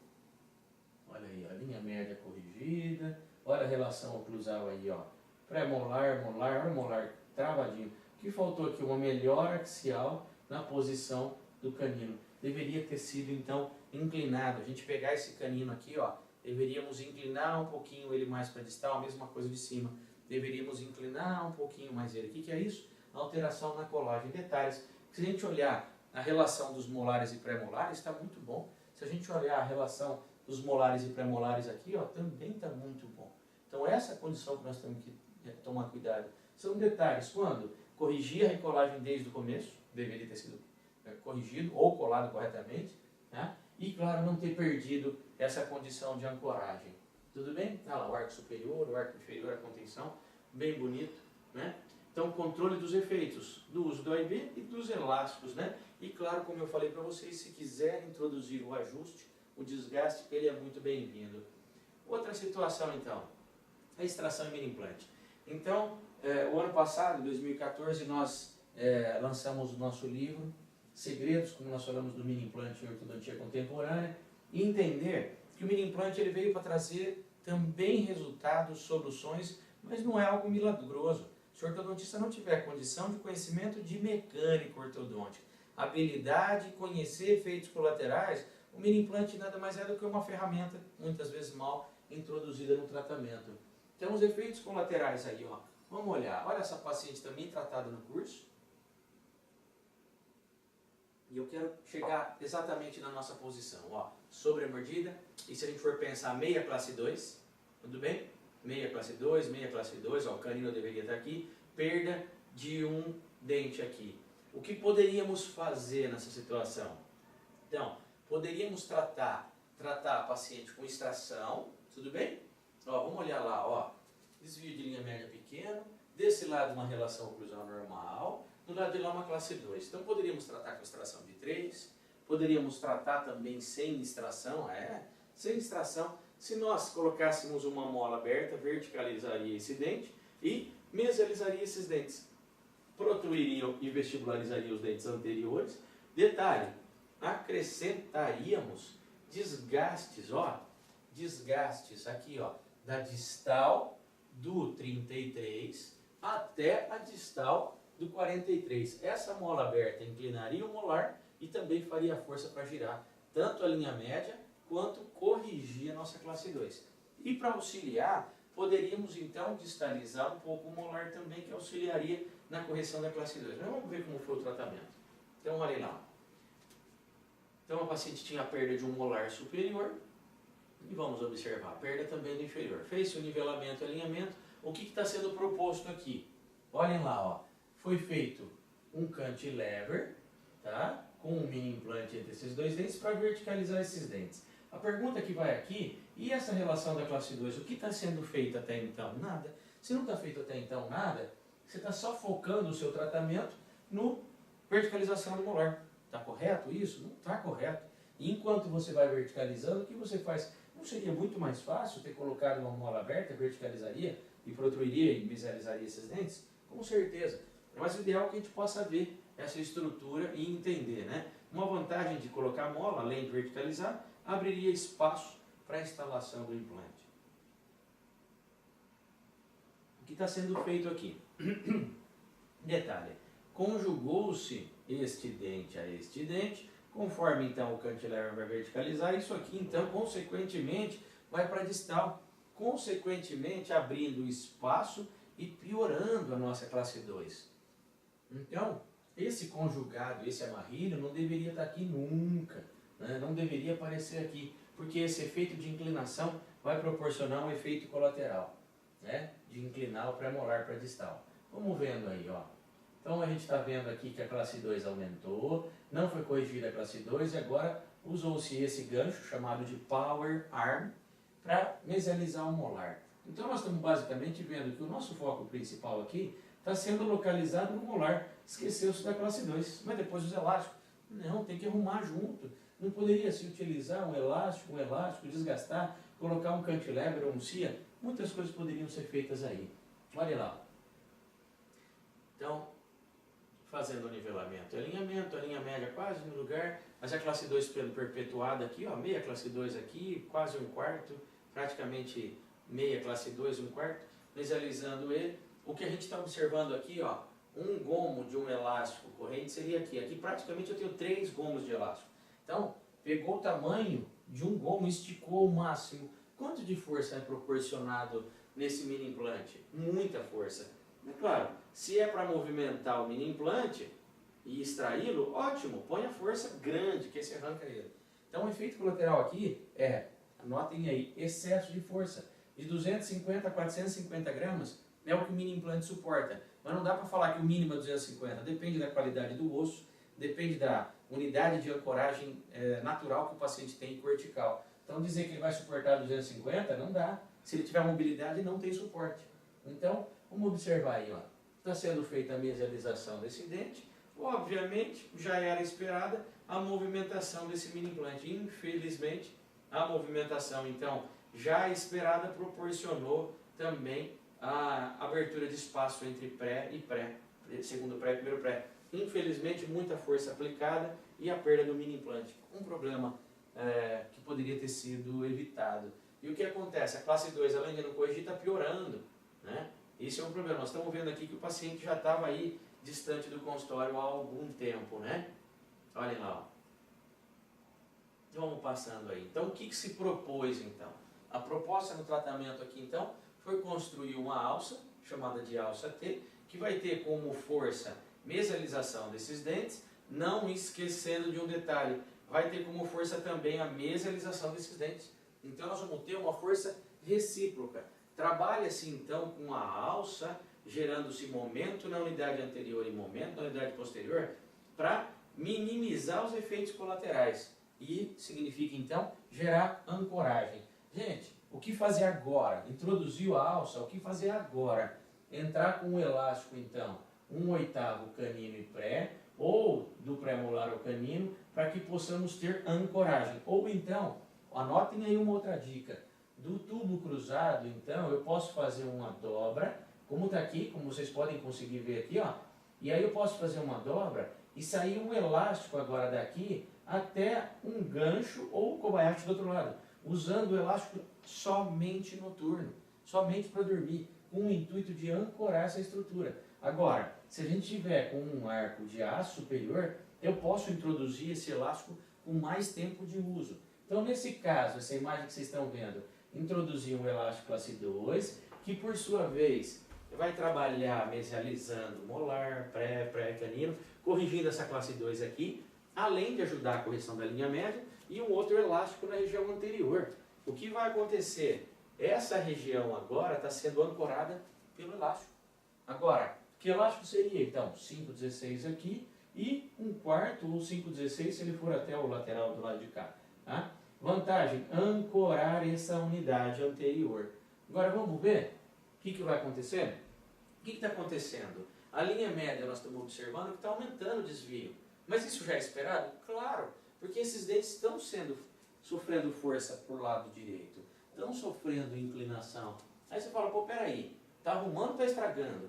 olha aí, a linha média corrigida, olha a relação oclusal aí, ó. Pré-molar, molar, olha o molar travadinho. O que faltou aqui? Uma melhora axial na posição do canino. Deveria ter sido então inclinado. A gente pegar esse canino aqui, ó, deveríamos inclinar um pouquinho ele mais para distal, a mesma coisa de cima. Deveríamos inclinar um pouquinho mais ele. O que é isso? Alteração na colagem. Detalhes. Se a gente olhar a relação dos molares e pré-molares, está muito bom. Se a gente olhar a relação dos molares e pré-molares aqui, ó, também está muito bom. Então essa é a condição que nós temos que tomar cuidado. São detalhes. Quando corrigir a recolagem desde o começo, deveria ter sido corrigido ou colado corretamente, né? E claro, não ter perdido essa condição de ancoragem. Tudo bem? Tá lá, o arco superior, o arco inferior, a contenção, bem bonito, né? Então, controle dos efeitos do uso do AIB e dos elásticos, né? E claro, como eu falei para vocês, se quiser introduzir o ajuste, o desgaste, ele é muito bem-vindo. Outra situação, então, a extração e mini implante. Então, o ano passado, em 2014, nós lançamos o nosso livro, Segredos, como nós falamos do mini implante em ortodontia contemporânea, e entender que o mini implante ele veio para trazer também resultados, soluções, mas não é algo milagroso. Se o ortodontista não tiver condição de conhecimento de mecânica ortodôntica, habilidade de conhecer efeitos colaterais, O mini implante nada mais é do que uma ferramenta, muitas vezes mal introduzida no tratamento. Então os efeitos colaterais aí, ó. Vamos olhar. Olha essa paciente também tratada no curso. E eu quero chegar exatamente na nossa posição, ó. Sobre a mordida. E se a gente for pensar meia classe 2, tudo bem? Meia classe 2, ó, o canino deveria estar aqui. Perda de um dente aqui. O que poderíamos fazer nessa situação? Então, poderíamos tratar a paciente com extração, tudo bem? Ó, vamos olhar lá, ó. Desvio de linha média pequeno, desse lado uma relação oclusal normal, do lado de lá uma classe 2. Então poderíamos tratar com extração de 3, poderíamos tratar também sem extração, sem extração. Se nós colocássemos uma mola aberta, verticalizaria esse dente e mesializaria esses dentes. Protruiriam e vestibularizaria os dentes anteriores. Detalhe, acrescentaríamos desgastes, ó, desgastes aqui, ó, da distal do 33 até a distal do 43. Essa mola aberta inclinaria o molar e também faria força para girar tanto a linha média quanto corrigir a nossa classe 2. E para auxiliar, poderíamos então distalizar um pouco o molar também, que auxiliaria na correção da classe 2. Mas vamos ver como foi o tratamento. Então, olha lá. Então, a paciente tinha a perda de um molar superior. E vamos observar a perda também do inferior. Fez-se o nivelamento e alinhamento. O que está sendo proposto aqui? Olhem lá, ó. Foi feito um cantilever, tá? Com um mini implante entre esses dois dentes para verticalizar esses dentes. A pergunta que vai aqui, e essa relação da classe 2? O que está sendo feito até então? Nada. Se não está feito até então nada, você está só focando o seu tratamento no verticalização do molar. Está correto isso? Não está correto. E enquanto você vai verticalizando, o que você faz? Não seria muito mais fácil ter colocado uma mola aberta, verticalizaria e protruiria e mesializaria esses dentes? Com certeza. Mas o ideal é que a gente possa ver essa estrutura e entender, né? Uma vantagem de colocar a mola, além de verticalizar, abriria espaço para a instalação do implante. O que está sendo feito aqui? Detalhe, conjugou-se este dente a este dente, conforme então o cantilever vai verticalizar, isso aqui então consequentemente vai para a distal, consequentemente abrindo espaço e piorando a nossa classe 2. Então, esse conjugado, esse amarrilho não deveria estar aqui nunca, né? Não deveria aparecer aqui, porque esse efeito de inclinação vai proporcionar um efeito colateral, né? De inclinar o premolar para a distal. Vamos vendo aí, ó. Então a gente está vendo aqui que a classe 2 aumentou, não foi corrigida a classe 2 e agora usou-se esse gancho chamado de Power Arm para mesializar o molar. Então nós estamos basicamente vendo que o nosso foco principal aqui está sendo localizado no molar. Esqueceu-se da classe 2, mas depois os elásticos. Não, tem que arrumar junto. Não poderia se utilizar um elástico, desgastar, colocar um cantilever ou um CIA. Muitas coisas poderiam ser feitas aí. Olha lá. Então, fazendo o nivelamento e alinhamento, a linha média quase no lugar, mas a classe 2 perpetuada aqui, ó, meia classe 2 aqui, quase um quarto, praticamente meia classe 2, um quarto, mesializando ele. O que a gente está observando aqui, ó, um gomo de um elástico corrente seria aqui. Aqui praticamente eu tenho 3 gomos de elástico. Então, pegou o tamanho de um gomo, esticou o máximo. Quanto de força é proporcionado nesse mini implante? Muita força. É claro, se é para movimentar o mini implante e extraí-lo, ótimo, põe a força grande, que esse arranca ele. Então o efeito colateral aqui é, anotem aí, excesso de força. De 250 a 450 gramas é o que o mini implante suporta. Mas não dá para falar que o mínimo é 250, depende da qualidade do osso, depende da unidade de ancoragem natural que o paciente tem cortical. Então dizer que ele vai suportar 250 não dá. Se ele tiver mobilidade, não tem suporte. Então, vamos observar aí, ó. Está sendo feita a mesialização desse dente. Obviamente, já era esperada a movimentação desse mini implante. Infelizmente, a movimentação, então, já esperada proporcionou também a abertura de espaço entre pré e pré, segundo pré e primeiro pré. Infelizmente, muita força aplicada e a perda do mini implante. Um problema que poderia ter sido evitado. E o que acontece? A classe 2, além de não corrigir, está piorando, né? Isso é um problema. Nós estamos vendo aqui que o paciente já estava aí distante do consultório há algum tempo, né? Olhem lá. Ó. Vamos passando aí. Então, o que se propôs, então? A proposta no tratamento aqui, então, foi construir uma alça, chamada de alça T, que vai ter como força mesialização desses dentes, não esquecendo de um detalhe, vai ter como força também a mesialização desses dentes. Então, nós vamos ter uma força recíproca. Trabalha-se, então, com a alça, gerando-se momento na unidade anterior e momento na unidade posterior, para minimizar os efeitos colaterais. E significa, então, gerar ancoragem. Gente, o que fazer agora? Introduziu a alça, o que fazer agora? Entrar com o elástico, então, 1/8 canino e pré, ou do pré-molar ao canino, para que possamos ter ancoragem. Ou então, anotem aí uma outra dica. Do tubo cruzado, então, eu posso fazer uma dobra, como está aqui, como vocês podem conseguir ver aqui, ó. E aí eu posso fazer uma dobra e sair um elástico agora daqui até um gancho ou Kobayashi do outro lado, usando o elástico somente noturno, somente para dormir, com o intuito de ancorar essa estrutura. Agora, se a gente tiver com um arco de aço superior, eu posso introduzir esse elástico com mais tempo de uso. Então, nesse caso, essa imagem que vocês estão vendo, introduzir um elástico classe 2, que por sua vez vai trabalhar mesializando molar, pré-canino, corrigindo essa classe 2 aqui, além de ajudar a correção da linha média, e um outro elástico na região anterior. O que vai acontecer? Essa região agora está sendo ancorada pelo elástico. Agora, que elástico seria então? 5,16 aqui e 1/4 ou 5,16 se ele for até o lateral do lado de cá. Tá? Vantagem, ancorar essa unidade anterior. Agora vamos ver o que vai acontecer? O que está acontecendo? A linha média nós estamos observando que está aumentando o desvio. Mas isso já é esperado? Claro, porque esses dentes estão sofrendo força por lado direito, estão sofrendo inclinação. Aí você fala, pô, peraí, está arrumando, está estragando.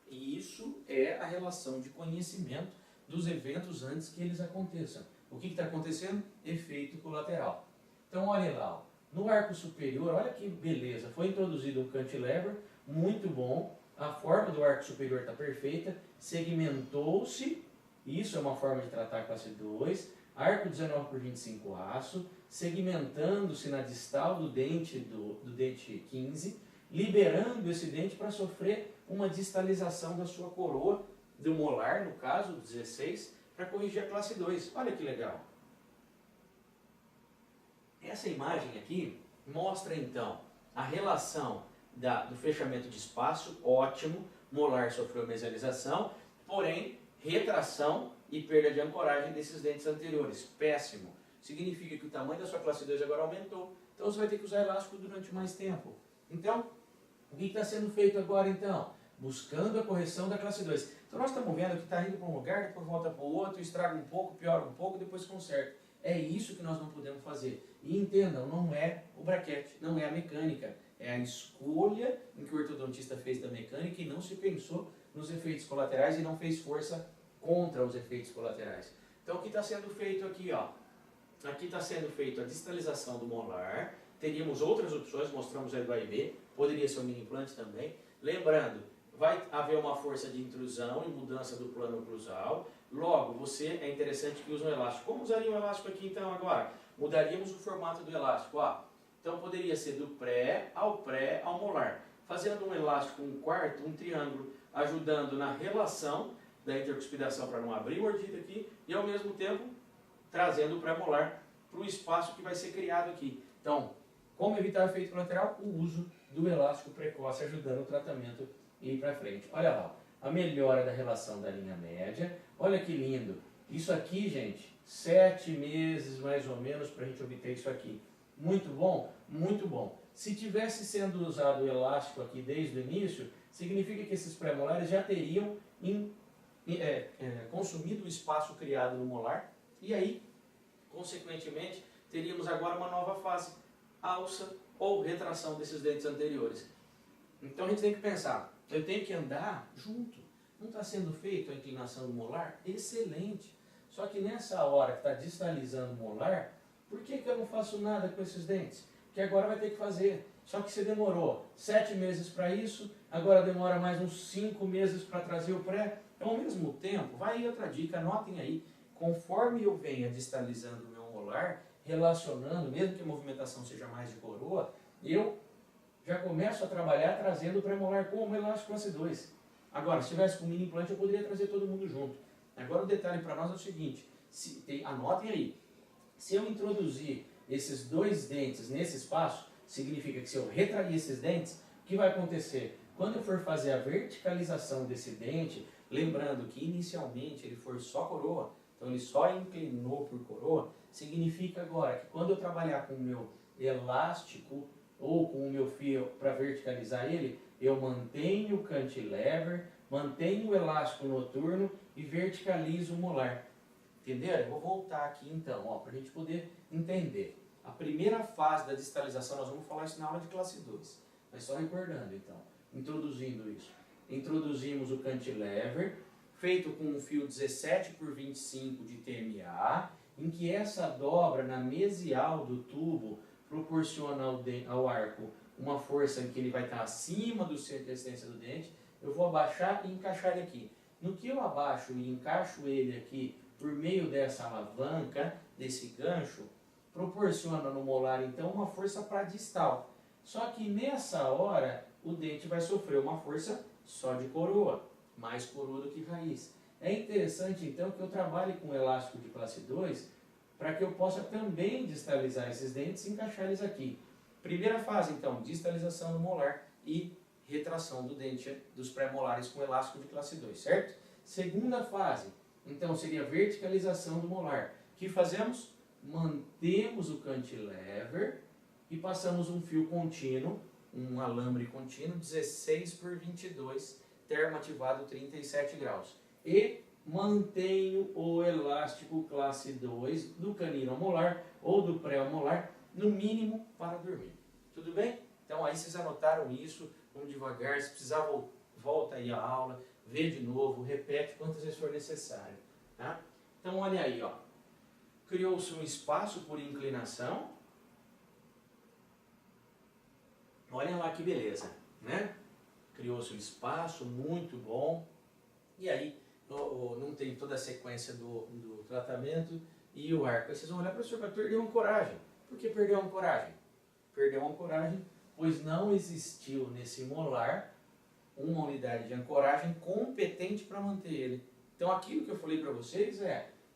E isso é a relação de conhecimento dos eventos antes que eles aconteçam. O que está acontecendo? Efeito colateral. Então, olha lá, ó. No arco superior, olha que beleza, foi introduzido um cantilever, muito bom, a forma do arco superior está perfeita, segmentou-se, isso é uma forma de tratar a classe 2, arco 19/25 aço, segmentando-se na distal do dente 15, liberando esse dente para sofrer uma distalização da sua coroa, do molar, no caso, 16, para corrigir a classe 2. Olha que legal. Essa imagem aqui mostra, então, a relação do fechamento de espaço, ótimo, molar sofreu mesialização, porém, retração e perda de ancoragem desses dentes anteriores. Péssimo. Significa que o tamanho da sua classe 2 agora aumentou. Então você vai ter que usar elástico durante mais tempo. Então, o que está sendo feito agora então? Buscando a correção da classe 2. Então nós estamos vendo que está indo para um lugar, depois volta para o outro, estraga um pouco, piora um pouco, depois conserta. É isso que nós não podemos fazer. E entendam, não é o braquete, não é a mecânica. É a escolha em que o ortodontista fez da mecânica e não se pensou nos efeitos colaterais e não fez força contra os efeitos colaterais. Então o que está sendo feito aqui, ó? Aqui está sendo feito a distalização do molar. Teríamos outras opções, mostramos aí do A e B, poderia ser um mini implante também. Lembrando, vai haver uma força de intrusão e mudança do plano oclusal. Logo, é interessante que use um elástico. Como usaria um elástico aqui então agora? Mudaríamos o formato do elástico. Ó. Então poderia ser do pré ao molar. Fazendo um elástico 1/4, um triângulo, ajudando na relação da intercuspidação para não abrir mordida aqui e ao mesmo tempo trazendo o pré-molar para o espaço que vai ser criado aqui. Então, como evitar o efeito colateral? O uso do elástico precoce ajudando o tratamento a ir para frente. Olha lá, a melhora da relação da linha média. Olha que lindo. Isso aqui, gente, 7 meses mais ou menos para a gente obter isso aqui. Muito bom? Muito bom. Se tivesse sendo usado o elástico aqui desde o início, significa que esses pré-molares já teriam consumido o espaço criado no molar e aí, consequentemente, teríamos agora uma nova fase, alça ou retração desses dentes anteriores. Então a gente tem que pensar, eu tenho que andar junto. Não está sendo feita a inclinação do molar? Excelente. Só que nessa hora que está distalizando o molar, por que eu não faço nada com esses dentes? Que agora vai ter que fazer. Só que você demorou 7 meses para isso, agora demora mais uns 5 meses para trazer o pré. Então, ao mesmo tempo, vai aí outra dica, anotem aí, conforme eu venha distalizando o meu molar, relacionando, mesmo que a movimentação seja mais de coroa, eu já começo a trabalhar trazendo o premolar como elástico classe 2. Agora, se tivesse com mini implante, eu poderia trazer todo mundo junto. Agora o detalhe para nós é o seguinte, anotem aí, se eu introduzir esses dois dentes nesse espaço, significa que se eu retrair esses dentes, o que vai acontecer? Quando eu for fazer a verticalização desse dente, lembrando que inicialmente ele for só coroa, então ele só inclinou por coroa, significa agora que quando eu trabalhar com o meu elástico ou com o meu fio para verticalizar ele, eu mantenho o cantilever, mantenho o elástico noturno e verticalizo o molar. Entenderam? Eu vou voltar aqui então, para a gente poder entender. A primeira fase da distalização, nós vamos falar isso na aula de classe 2. Mas só recordando então, introduzindo isso. Introduzimos o cantilever, feito com um fio 17 por 25 de TMA, em que essa dobra na mesial do tubo proporciona ao arco uma força em que ele vai estar acima do centro de resistência do dente. Eu vou abaixar e encaixar ele aqui. No que eu abaixo e encaixo ele aqui por meio dessa alavanca, desse gancho, proporciona no molar então uma força para distal. Só que nessa hora o dente vai sofrer uma força só de coroa, mais coroa do que raiz. É interessante então que eu trabalhe com elástico de classe 2 para que eu possa também distalizar esses dentes e encaixar eles aqui. Primeira fase então, distalização do molar e retração do dente dos pré-molares com elástico de classe 2, certo? Segunda fase, então seria verticalização do molar. O que fazemos? Mantemos o cantilever e passamos um fio contínuo, um alambre contínuo, 16 por 22, termoativado 37 graus. E mantenho o elástico classe 2 do canino molar ou do pré-molar, no mínimo para dormir. Tudo bem? Então aí vocês anotaram isso, vamos devagar, se precisar volta aí a aula, vê de novo, repete quantas vezes for necessário. Tá? Então olha aí, criou-se um espaço por inclinação. Olha lá que beleza, né? Criou-se um espaço muito bom. E aí, não tem toda a sequência do tratamento e o arco. Aí vocês vão olhar, professor, mas perdeu a ancoragem. Por que perdeu a ancoragem? Perdeu a ancoragem, pois não existiu nesse molar uma unidade de ancoragem competente para manter ele. Então aquilo que eu falei para vocês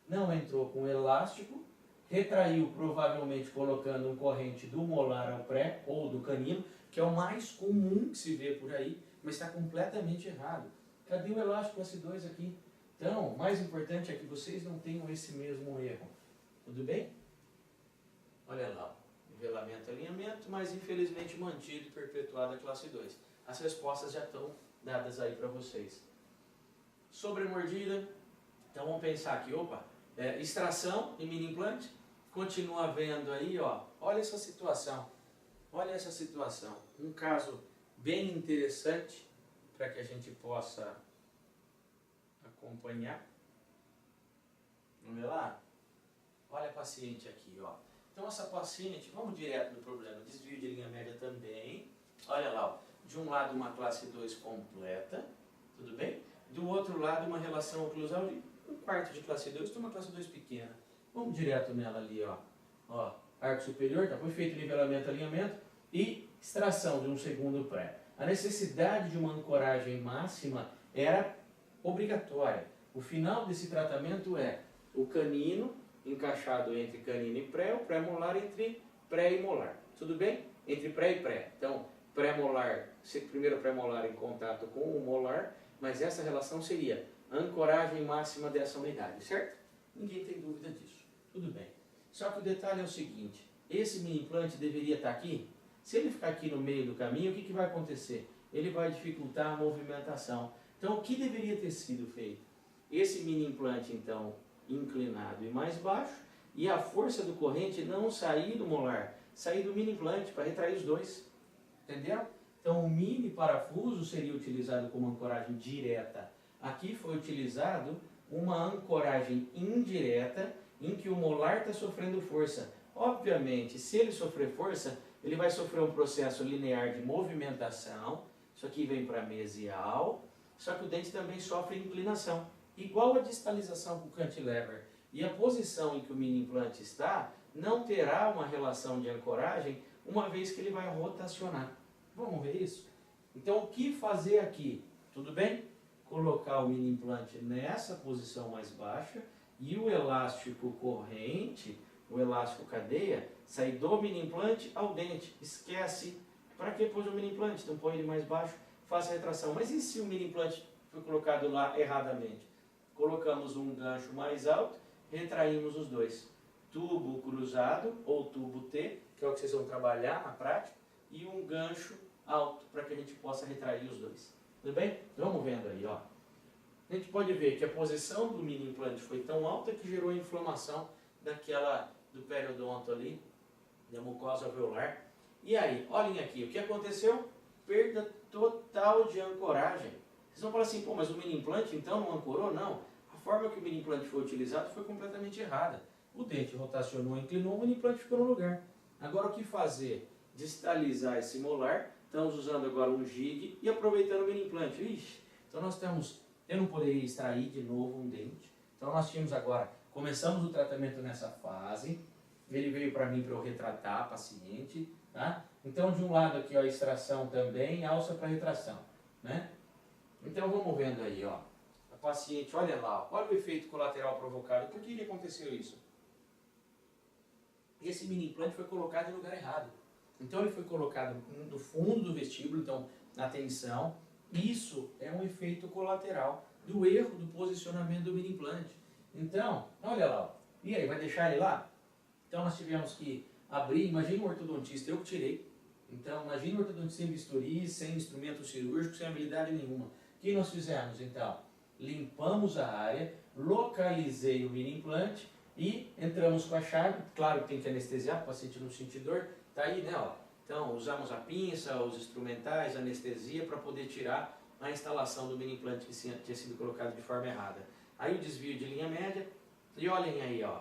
não entrou com elástico, retraiu provavelmente colocando um corrente do molar ao pré ou do canino, que é o mais comum que se vê por aí, mas está completamente errado. Cadê o elástico classe 2 aqui? Então, o mais importante é que vocês não tenham esse mesmo erro. Tudo bem? Olha lá, nivelamento e alinhamento, mas infelizmente mantido e perpetuado a classe 2. As respostas já estão dadas aí para vocês. Sobre a mordida, então vamos pensar aqui, extração e mini implante, continua havendo aí, olha essa situação, um caso bem interessante para que a gente possa acompanhar. Vamos ver lá? Olha a paciente aqui, Então essa paciente, vamos direto no problema, desvio de linha média também. Olha lá, de um lado uma classe 2 completa, tudo bem? Do outro lado uma relação oclusal de um quarto de classe 2, uma classe 2 pequena. Vamos direto nela ali, arco superior, foi feito nivelamento, alinhamento e extração de um segundo pré. A necessidade de uma ancoragem máxima era obrigatória. O final desse tratamento é o canino encaixado entre canino e pré, o pré-molar entre pré e molar. Tudo bem? Entre pré e pré. Então, pré-molar, primeiro pré-molar em contato com o molar, mas essa relação seria ancoragem máxima dessa unidade, certo? Ninguém tem dúvida disso. Tudo bem. Só que o detalhe é o seguinte, esse mini implante deveria estar aqui. Se ele ficar aqui no meio do caminho, o que vai acontecer? Ele vai dificultar a movimentação. Então, o que deveria ter sido feito? Esse mini implante, então, inclinado e mais baixo, e a força do corrente não sair do molar, sair do mini implante para retrair os dois. Entenderam? Então, o mini parafuso seria utilizado como ancoragem direta. Aqui foi utilizado uma ancoragem indireta, em que o molar está sofrendo força. Obviamente, se ele sofrer força, ele vai sofrer um processo linear de movimentação. Isso aqui vem para mesial, só que o dente também sofre inclinação, igual a distalização com o cantilever. E a posição em que o mini implante está não terá uma relação de ancoragem, uma vez que ele vai rotacionar. Vamos ver isso? Então, o que fazer aqui? Tudo bem? Colocar o mini implante nessa posição mais baixa e o elástico corrente, o elástico cadeia, sair do mini implante ao dente. Esquece. Para que pôs o mini implante? Então põe ele mais baixo, faça a retração. Mas e se o mini implante foi colocado lá erradamente? Colocamos um gancho mais alto, retraímos os dois. Tubo cruzado ou tubo T, que é o que vocês vão trabalhar na prática, e um gancho alto para que a gente possa retrair os dois. Tudo bem? Vamos vendo aí, ó. A gente pode ver que a posição do mini implante foi tão alta que gerou inflamação do periodonto ali, da mucosa alveolar. E aí, olhem aqui, o que aconteceu? Perda total de ancoragem. Vocês vão falar assim, pô, mas o mini implante então não ancorou? Não. A forma que o mini implante foi utilizado foi completamente errada. O dente rotacionou, inclinou, o mini implante ficou no lugar. Agora o que fazer? Distalizar esse molar. Estamos usando agora um jig e aproveitando o mini implante. Ixi, então eu não poderia extrair de novo um dente. Então nós tínhamos agora, começamos o tratamento nessa fase. Ele veio para mim para eu retratar a paciente. Tá? Então de um lado aqui ó, a extração também, alça para retração. Né? Então vamos vendo aí, ó. A paciente, olha lá, olha o efeito colateral provocado. Por que aconteceu isso? Esse mini implante foi colocado no lugar errado. Então ele foi colocado no fundo do vestíbulo, então atenção, isso é um efeito colateral do erro do posicionamento do mini implante. Então, olha lá, ó. E aí, vai deixar ele lá? Então nós tivemos que abrir, imagina um ortodontista, eu que tirei. Então imagina um ortodontista sem bisturi, sem instrumento cirúrgico, sem habilidade nenhuma. O que nós fizemos então? Limpamos a área, localizei o mini implante e entramos com a chave. Claro que tem que anestesiar para o paciente não sentir dor. Tá aí, né? Ó. Então usamos a pinça, os instrumentais, a anestesia para poder tirar a instalação do mini implante que tinha sido colocado de forma errada. Aí o desvio de linha média e olhem aí, ó.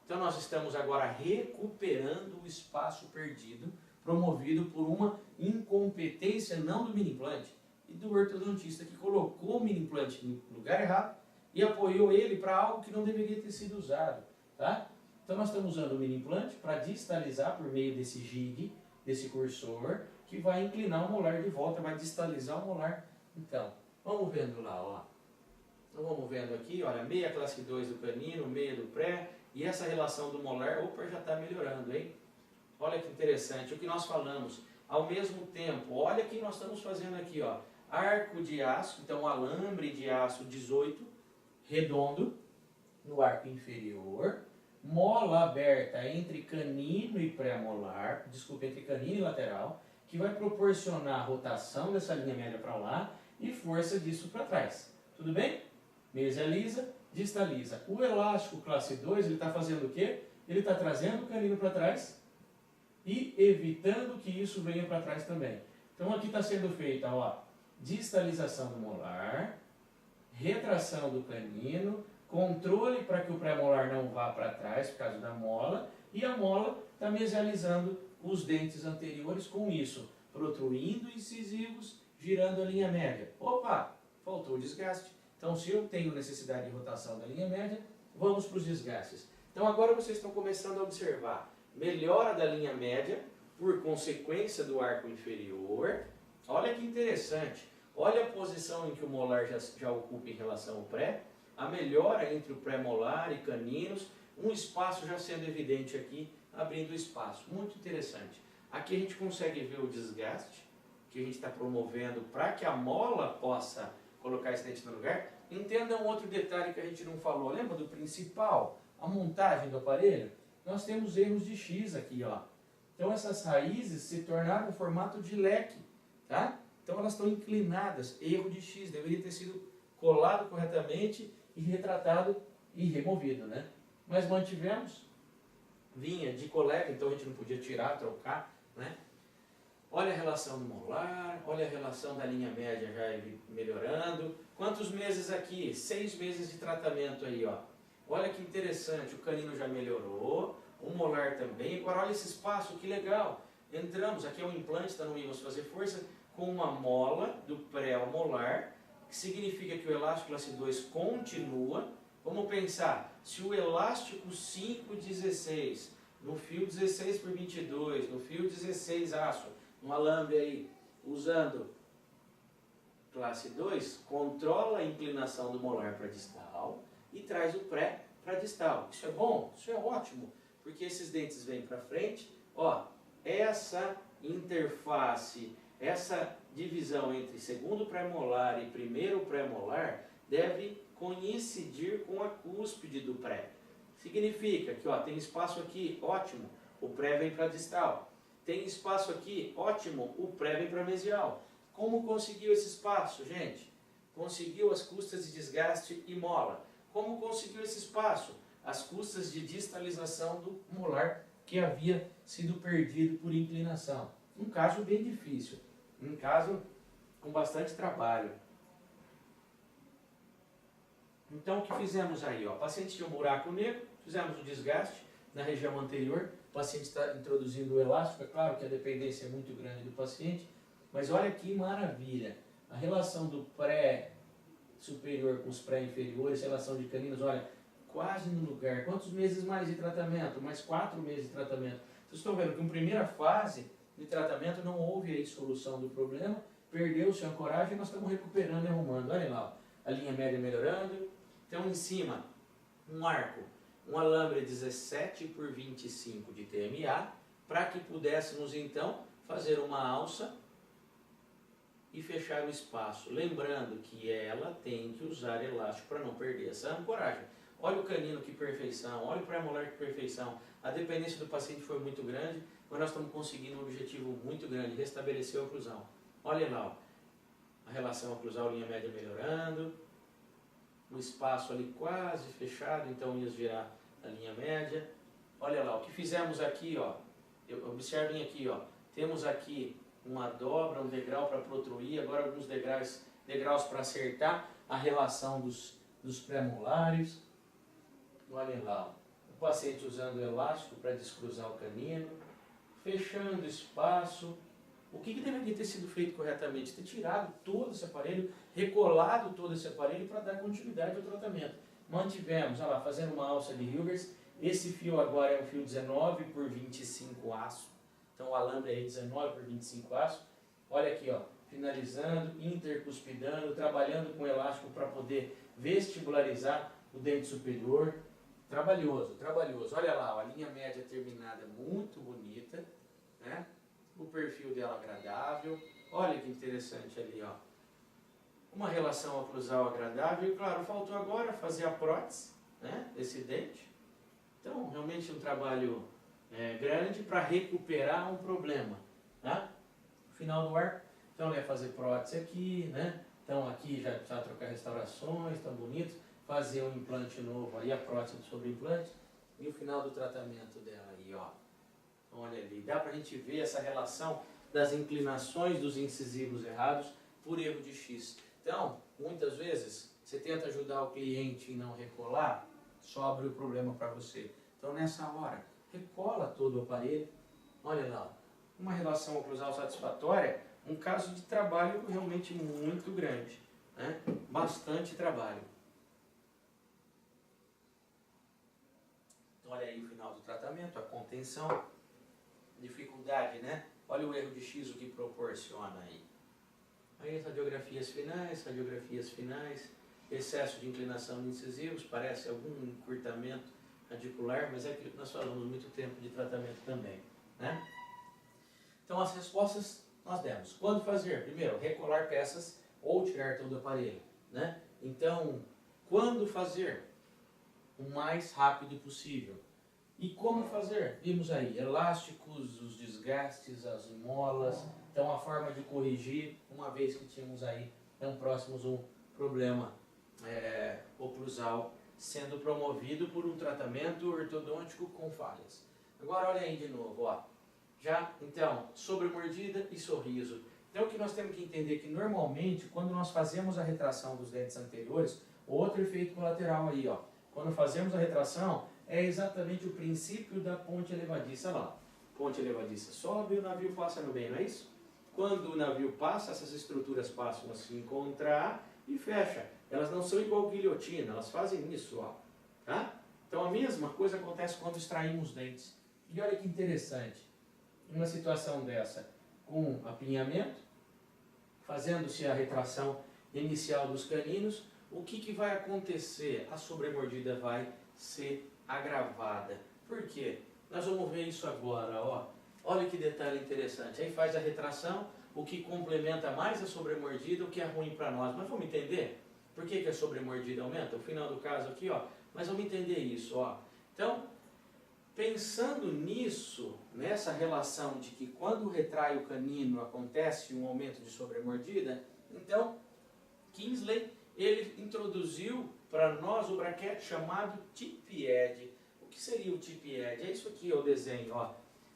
Então nós estamos agora recuperando o espaço perdido, promovido por uma incompetência não do mini implante e do ortodontista que colocou o mini implante no lugar errado e apoiou ele para algo que não deveria ter sido usado, tá? Então nós estamos usando o mini implante para distalizar por meio desse jig, desse cursor, que vai inclinar o molar de volta, vai distalizar o molar. Então, vamos vendo lá, ó. Então vamos vendo aqui, olha, meia classe 2 do canino, meia do pré, e essa relação do molar, opa, já está melhorando, hein? Olha que interessante, o que nós falamos, ao mesmo tempo, olha o que nós estamos fazendo aqui, ó. Arco de aço, então alambre de aço 18, redondo, no arco inferior, mola aberta entre canino e pré-molar, desculpa, entre canino e lateral, que vai proporcionar a rotação dessa linha média para lá e força disso para trás. Tudo bem? Mesializa, distaliza. O elástico classe 2, ele está fazendo o quê? Ele está trazendo o canino para trás e evitando que isso venha para trás também. Então aqui está sendo feita, ó, distalização do molar, retração do canino, controle para que o pré-molar não vá para trás por causa da mola, e a mola está mesializando os dentes anteriores com isso, protruindo incisivos, girando a linha média. Opa, faltou o desgaste. Então se eu tenho necessidade de rotação da linha média, vamos para os desgastes. Então agora vocês estão começando a observar melhora da linha média por consequência do arco inferior. Olha que interessante, olha a posição em que o molar já ocupa em relação ao pré, a melhora entre o pré-molar e caninos, um espaço já sendo evidente aqui, abrindo espaço. Muito interessante. Aqui a gente consegue ver o desgaste que a gente está promovendo para que a mola possa colocar esse dente no lugar. Entenda um outro detalhe que a gente não falou. Lembra do principal? A montagem do aparelho? Nós temos erros de X aqui, ó. Então essas raízes se tornaram um formato de leque, tá? Então elas estão inclinadas. Erro de X. Deveria ter sido colado corretamente e retratado e removido, né? Mas mantivemos, vinha de colega, então a gente não podia tirar, trocar, né? Olha a relação do molar, olha a relação da linha média já melhorando. Quantos meses aqui? 6 meses de tratamento aí, ó. Olha que interessante, o canino já melhorou, o molar também. Agora olha esse espaço, que legal. Entramos, aqui é um implante, então não íamos fazer força, com uma mola do pré ao molar, que significa que o elástico classe 2 continua. Vamos pensar, se o elástico 5,16 no fio 16 por 22, no fio 16 aço, um alambre aí, usando classe 2, controla a inclinação do molar para distal e traz o pré para distal. Isso é bom? Isso é ótimo, porque esses dentes vêm para frente. Ó, essa interface, essa divisão entre segundo pré-molar e primeiro pré-molar deve coincidir com a cúspide do pré. Significa que ó, tem espaço aqui, ótimo, o pré vem para distal. Tem espaço aqui, ótimo, o pré vem para mesial. Como conseguiu esse espaço, gente? Conseguiu as custas de desgaste e mola. Como conseguiu esse espaço? As custas de distalização do molar que havia sido perdido por inclinação. Um caso bem difícil, um caso com bastante trabalho. Então o que fizemos aí? Ó? O paciente tinha um buraco negro, fizemos o desgaste na região anterior, o paciente está introduzindo o elástico, é claro que a dependência é muito grande do paciente, mas olha que maravilha, a relação do pré-superior com os pré-inferiores, relação de caninos, olha, quase no lugar. Quantos meses mais de tratamento? Mais 4 meses de tratamento. Vocês estão vendo que em primeira fase de tratamento não houve aí solução do problema, perdeu-se a ancoragem e nós estamos recuperando e arrumando. Olha lá, ó, a linha média melhorando. Então em cima, um arco, um alambre 17 por 25 de TMA, para que pudéssemos então fazer uma alça e fechar o espaço. Lembrando que ela tem que usar elástico para não perder essa ancoragem. Olha o canino, que perfeição, olha o pré-molar, que perfeição. A dependência do paciente foi muito grande, mas nós estamos conseguindo um objetivo muito grande, restabelecer a oclusão. Olha lá, ó, a relação oclusal, linha média melhorando, o espaço ali quase fechado, então ia virar a linha média. Olha lá, o que fizemos aqui, ó, observem aqui, ó, temos aqui uma dobra, um degrau para protruir, agora alguns degraus para acertar a relação dos pré-molares. Olhem lá, o paciente usando o elástico para descruzar o canino, fechando espaço. O que deveria ter sido feito corretamente? Ter tirado todo esse aparelho, recolado todo esse aparelho para dar continuidade ao tratamento. Mantivemos, olha lá, fazendo uma alça de Hilgers. Esse fio agora é um fio 19 por 25 aço. Então o alambre aí 19 por 25 aço. Olha aqui, ó, finalizando, intercuspidando, trabalhando com elástico para poder vestibularizar o dente superior. Trabalhoso, trabalhoso. Olha lá, ó, a linha média terminada muito bonita, né? O perfil dela agradável. Olha que interessante ali, ó. Uma relação oclusal agradável. E claro, faltou agora fazer a prótese, né, desse dente. Então, realmente um trabalho grande para recuperar um problema, né? No final do arco, então ele ia fazer prótese aqui, né? Então aqui já precisa trocar restaurações, tão bonito. Fazer um implante novo aí, a prótese sobre implante. E o final do tratamento dela aí, ó. Olha ali, dá pra gente ver essa relação das inclinações dos incisivos errados por erro de X. Então, muitas vezes, você tenta ajudar o cliente em não recolar, sobra o problema para você. Então, nessa hora, recola todo o aparelho. Olha lá, uma relação oclusal satisfatória, um caso de trabalho realmente muito grande, né? Bastante trabalho. Olha aí o final do tratamento, a contenção, dificuldade, né? Olha o erro de X, o que proporciona aí. Aí as radiografias finais, excesso de inclinação de incisivos, parece algum encurtamento radicular, mas é que nós falamos muito tempo de tratamento também, né? Então as respostas nós demos. Quando fazer? Primeiro, recolar peças ou tirar todo o aparelho, né? Então, quando fazer? O mais rápido possível. E como fazer? Vimos aí, elásticos, os desgastes, as molas. Então a forma de corrigir, uma vez que tínhamos aí, próximos um problema oclusal sendo promovido por um tratamento ortodôntico com falhas. Agora olha aí de novo, ó. Já, então, sobre mordida e sorriso. Então o que nós temos que entender é que normalmente, quando nós fazemos a retração dos dentes anteriores, outro efeito colateral aí, ó. Quando fazemos a retração, é exatamente o princípio da ponte elevadiça lá. Ponte elevadiça sobe e o navio passa no meio, não é isso? Quando o navio passa, essas estruturas passam a se encontrar e fecha. Elas não são igual guilhotina, elas fazem isso, ó. Tá? Então a mesma coisa acontece quando extraímos dentes. E olha que interessante, uma situação dessa, com apinhamento, fazendo-se a retração inicial dos caninos, o que vai acontecer? A sobremordida vai ser agravada. Por quê? Nós vamos ver isso agora, ó. Olha que detalhe interessante. Aí faz a retração, o que complementa mais a sobremordida, o que é ruim para nós. Mas vamos entender por que a sobremordida aumenta? O final do caso aqui, ó. Mas vamos entender isso, ó. Então, pensando nisso, nessa relação de que quando retrai o canino acontece um aumento de sobremordida, então Kingsley ele introduziu para nós o braquete chamado tip-edge. O que seria o tip-edge? É isso aqui, o desenho, ó.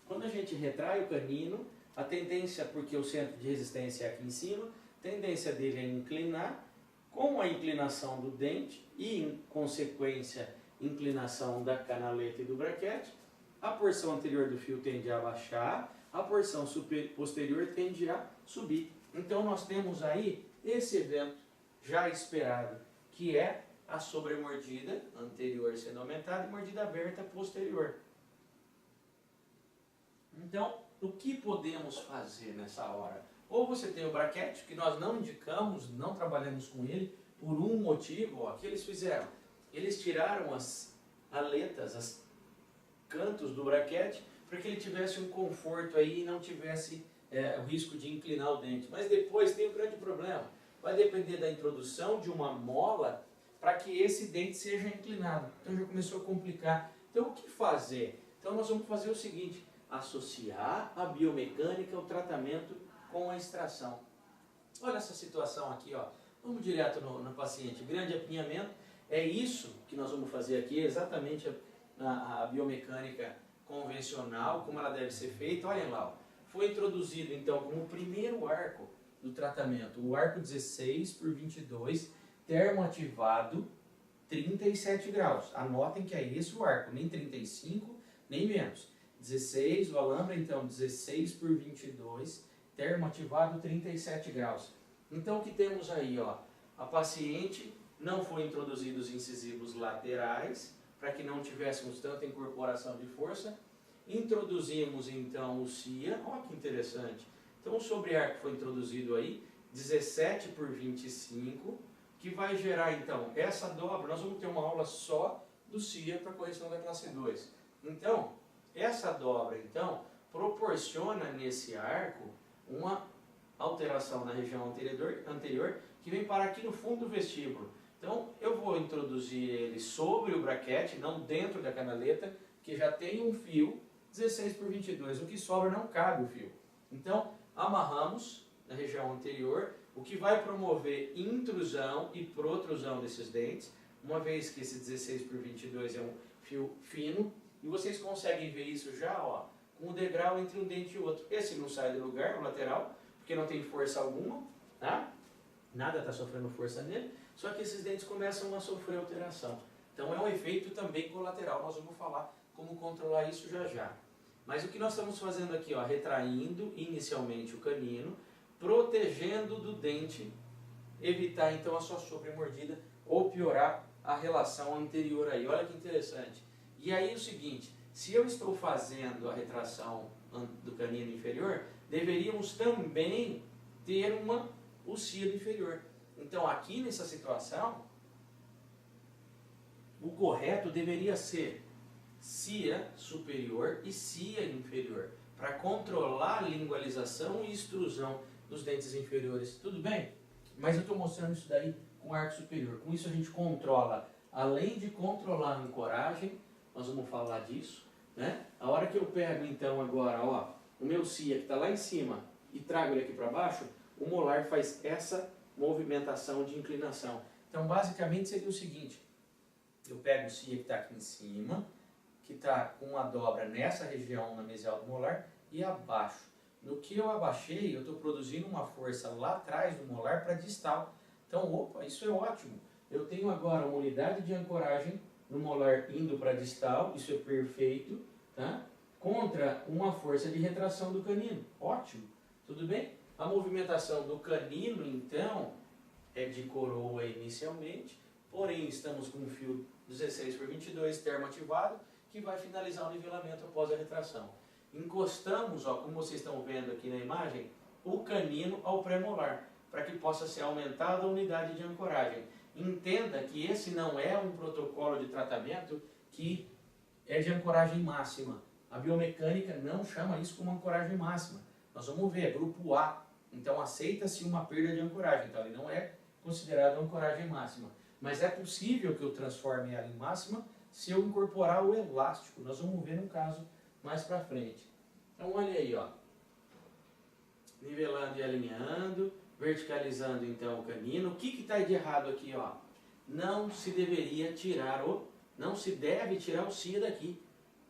Quando a gente retrai o canino, a tendência, porque o centro de resistência é aqui em cima, a tendência dele é inclinar, com a inclinação do dente e, em consequência, inclinação da canaleta e do braquete, a porção anterior do fio tende a abaixar, a porção posterior tende a subir. Então nós temos aí esse evento já esperado, que é a sobremordida anterior sendo aumentada e mordida aberta posterior. Então, o que podemos fazer nessa hora? Ou você tem o braquete, que nós não indicamos, não trabalhamos com ele, por um motivo, ó, que eles fizeram. Eles tiraram as aletas, os cantos do braquete, para que ele tivesse um conforto aí e não tivesse o risco de inclinar o dente. Mas depois tem um grande problema. Vai depender da introdução de uma mola para que esse dente seja inclinado. Então já começou a complicar. Então o que fazer? Então nós vamos fazer o seguinte, associar a biomecânica ao tratamento com a extração. Olha essa situação aqui, ó. Vamos direto no paciente. Grande apinhamento. É isso que nós vamos fazer aqui, exatamente a biomecânica convencional, como ela deve ser feita. Olhem lá, ó. Foi introduzido então como primeiro arco do tratamento, o arco 16x22, termoativado, 37 graus. Anotem que é esse o arco, nem 35, nem menos. 16, o alambre então 16x22, termoativado, 37 graus. Então o que temos aí, ó? A paciente não foi introduzidos incisivos laterais, para que não tivéssemos tanta incorporação de força. Introduzimos então o CIA, olha que interessante. Então o sobre-arco foi introduzido aí, 17x25, que vai gerar então essa dobra. Nós vamos ter uma aula só do CIA para correção da classe 2. Então, essa dobra então proporciona nesse arco uma alteração na região anterior que vem parar aqui no fundo do vestíbulo. Então eu vou introduzir ele sobre o braquete, não dentro da canaleta, que já tem um fio 16x22. O que sobra não cabe o fio. Então amarramos na região anterior, o que vai promover intrusão e protrusão desses dentes, uma vez que esse 16x22 é um fio fino, e vocês conseguem ver isso já, ó, com o degrau entre um dente e o outro. Esse não sai do lugar, o lateral, porque não tem força alguma, tá? Nada está sofrendo força nele, só que esses dentes começam a sofrer alteração. Então é um efeito também colateral, nós vamos falar como controlar isso já já. Mas o que nós estamos fazendo aqui, ó, retraindo inicialmente o canino, protegendo do dente, evitar então a sua sobremordida ou piorar a relação anterior aí. Olha que interessante. E aí o seguinte, se eu estou fazendo a retração do canino inferior, deveríamos também ter uma ocílio inferior. Então aqui nessa situação, o correto deveria ser cia superior e cia inferior, para controlar a lingualização e extrusão dos dentes inferiores. Tudo bem? Mas eu estou mostrando isso daí com arco superior. Com isso a gente controla, além de controlar a ancoragem, nós vamos falar disso, né? A hora que eu pego então agora, ó, o meu cia que está lá em cima e trago ele aqui para baixo, o molar faz essa movimentação de inclinação. Então basicamente seria o seguinte, eu pego o cia que está aqui em cima, que está com uma dobra nessa região na mesial do molar e abaixo. No que eu abaixei, eu estou produzindo uma força lá atrás do molar para distal. Então, opa, isso é ótimo. Eu tenho agora uma unidade de ancoragem no molar indo para distal, isso é perfeito, tá? Contra uma força de retração do canino. Ótimo, tudo bem? A movimentação do canino, então, é de coroa inicialmente, porém estamos com um fio 16x22 termoativado, que vai finalizar o nivelamento após a retração. Encostamos, ó, como vocês estão vendo aqui na imagem, o canino ao pré-molar, para que possa ser aumentada a unidade de ancoragem. Entenda que esse não é um protocolo de tratamento que é de ancoragem máxima. A biomecânica não chama isso como ancoragem máxima. Nós vamos ver, é grupo A. Então aceita-se uma perda de ancoragem. Então ele não é considerado ancoragem máxima. Mas é possível que eu transforme ela em máxima se eu incorporar o elástico. Nós vamos ver no caso mais para frente. Então olha aí, ó. Nivelando e alinhando, verticalizando então o canino. O que está de errado aqui, ó? Não se deve tirar o cia daqui.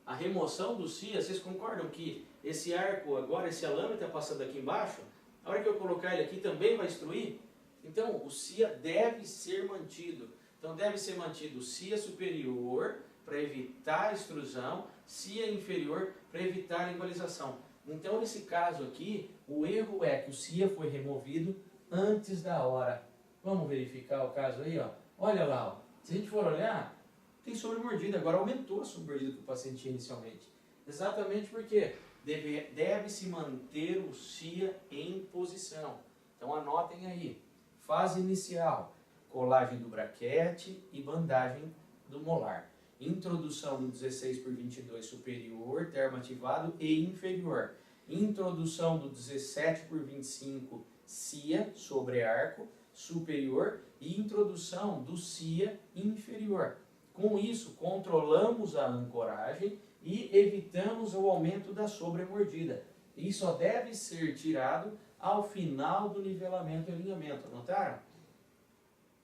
A remoção do cia, vocês concordam que esse arco agora, esse alame está passando aqui embaixo? A hora que eu colocar ele aqui também vai destruir? Então o cia deve ser mantido. Então deve ser mantido o cia superior para evitar a extrusão, cia inferior para evitar a embolização. Então nesse caso aqui, o erro é que o cia foi removido antes da hora. Vamos verificar o caso aí, ó. Olha lá, ó. Se a gente for olhar, tem sobremordida, agora aumentou a sobremordida que o paciente tinha inicialmente. Exatamente porque deve-se manter o cia em posição. Então anotem aí. Fase inicial, colagem do braquete e bandagem do molar. Introdução do 16x22 superior, termoativado e inferior. Introdução do 17x25 cia sobre arco superior e introdução do cia inferior. Com isso, controlamos a ancoragem e evitamos o aumento da sobremordida. E só deve ser tirado ao final do nivelamento e alinhamento. Anotaram?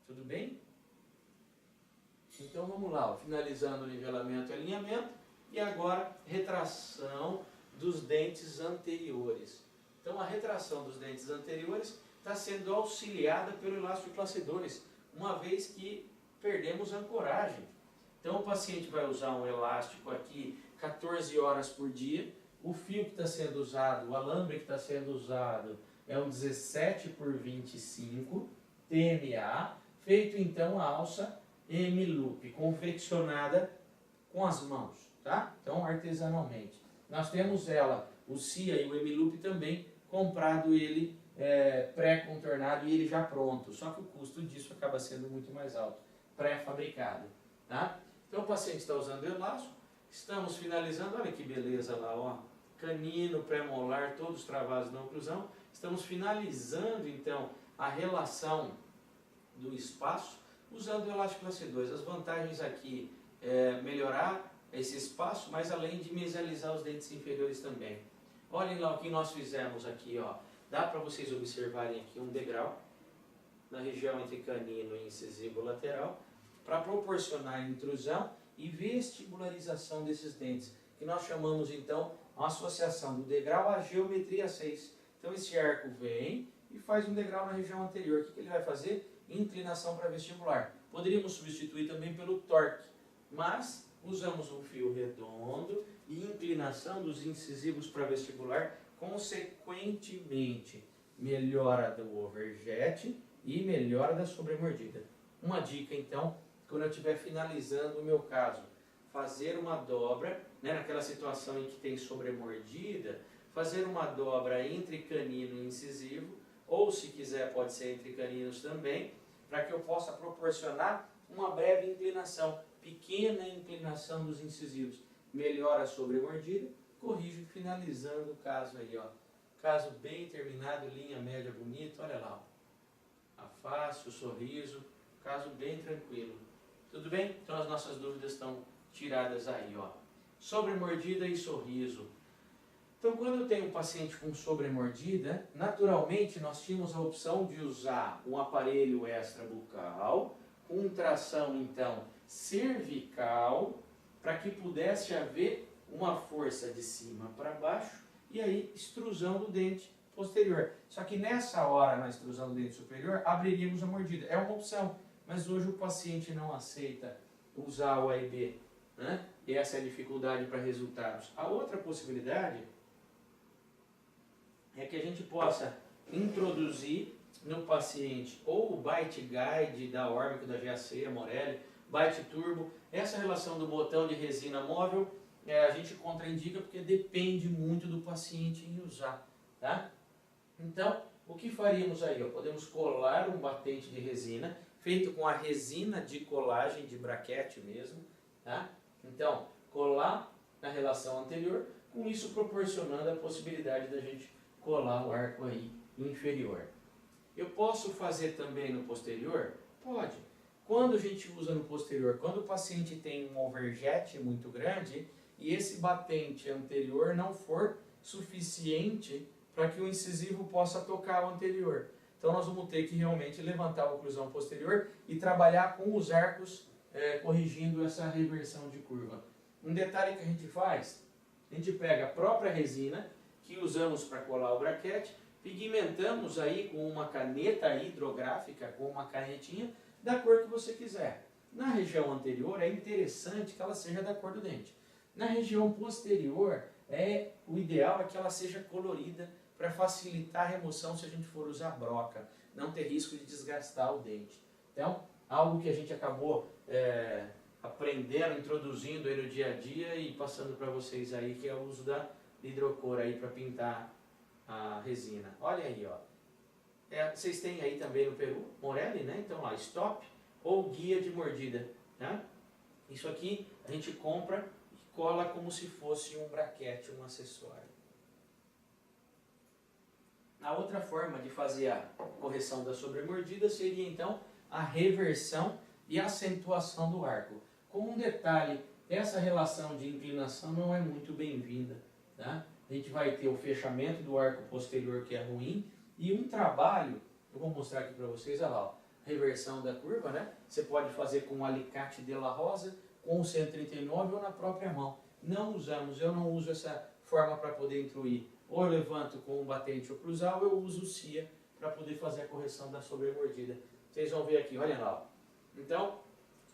Tudo bem? Então vamos lá, ó, finalizando o nivelamento e alinhamento. E agora, retração dos dentes anteriores. Então a retração dos dentes anteriores está sendo auxiliada pelo elástico classe 2, uma vez que perdemos a ancoragem. Então o paciente vai usar um elástico aqui 14 horas por dia. O fio que está sendo usado, o alambre que está sendo usado é um 17x25 TMA, feito então a alça M-loop, confeccionada com as mãos, tá? Então artesanalmente. Nós temos ela, o cia e o M-loop também, comprado ele pré-contornado e ele já pronto. Só que o custo disso acaba sendo muito mais alto, pré-fabricado, tá? Então o paciente está usando o elástico, estamos finalizando, olha que beleza lá, ó, canino, pré-molar, todos travados na oclusão. Estamos finalizando então a relação do espaço usando o elástico classe 2. As vantagens aqui é melhorar esse espaço, mas além de mesializar os dentes inferiores também. Olhem lá o que nós fizemos aqui, ó. Dá para vocês observarem aqui um degrau na região entre canino e incisivo lateral para proporcionar a intrusão e vestibularização desses dentes, que nós chamamos então a associação do degrau à geometria 6. Então esse arco vem e faz um degrau na região anterior. O que ele vai fazer? Inclinação para vestibular. Poderíamos substituir também pelo torque, mas usamos um fio redondo e inclinação dos incisivos para vestibular, consequentemente melhora do overjet e melhora da sobremordida. Uma dica então, quando eu estiver finalizando o meu caso, fazer uma dobra, né, naquela situação em que tem sobremordida, fazer uma dobra entre canino e incisivo, ou se quiser pode ser entre caninos também, para que eu possa proporcionar uma breve inclinação, pequena inclinação dos incisivos. Melhora a sobremordida, corrige finalizando o caso aí, ó. Caso bem terminado, linha média bonita, olha lá, ó. A face, o sorriso, caso bem tranquilo. Tudo bem? Então as nossas dúvidas estão tiradas aí, ó. Sobremordida e sorriso. Então, quando eu tenho um paciente com sobremordida, naturalmente nós tínhamos a opção de usar um aparelho extrabucal, com tração, então, cervical, para que pudesse haver uma força de cima para baixo e aí extrusão do dente posterior. Só que nessa hora, na extrusão do dente superior, abriríamos a mordida. É uma opção, mas hoje o paciente não aceita usar o AIB, né? E essa é a dificuldade para resultados. A outra possibilidade é que a gente possa introduzir no paciente ou o bite guide da Órmico, da GAC, a Morelli, byte turbo. Essa relação do botão de resina móvel a gente contraindica porque depende muito do paciente em usar, tá? Então, o que faríamos aí? Ó? Podemos colar um batente de resina, feito com a resina de colagem de braquete mesmo, tá? Então, colar na relação anterior, com isso proporcionando a possibilidade da gente colar o arco aí inferior. Eu posso fazer também no posterior? Pode. Quando a gente usa no posterior, quando o paciente tem um overjet muito grande e esse batente anterior não for suficiente para que o incisivo possa tocar o anterior. Então nós vamos ter que realmente levantar a oclusão posterior e trabalhar com os arcos corrigindo essa reversão de curva. Um detalhe que a gente faz, a gente pega a própria resina que usamos para colar o braquete, pigmentamos aí com uma caneta hidrográfica, com uma canetinha, da cor que você quiser. Na região anterior é interessante que ela seja da cor do dente. Na região posterior, o ideal é que ela seja colorida para facilitar a remoção se a gente for usar broca, não ter risco de desgastar o dente. Então, algo que a gente acabou aprendendo, introduzindo aí no dia a dia e passando para vocês aí, que é o uso da hidrocor aí para pintar a resina. Olha aí, ó. Vocês têm aí também no Peru, Morelli, né? Então lá, stop ou guia de mordida, né? Isso aqui a gente compra e cola como se fosse um braquete, um acessório. A outra forma de fazer a correção da sobremordida seria então a reversão e acentuação do arco. Como um detalhe, essa relação de inclinação não é muito bem-vinda, tá? A gente vai ter o fechamento do arco posterior que é ruim e um trabalho, eu vou mostrar aqui para vocês, olha lá, ó, reversão da curva, né? Você pode fazer com um alicate de la Rosa, com o 139 ou na própria mão. Eu não uso essa forma para poder intruir. Ou eu levanto com um batente oclusal, ou eu uso o CIA para poder fazer a correção da sobremordida. Vocês vão ver aqui, olha lá. Ó. Então,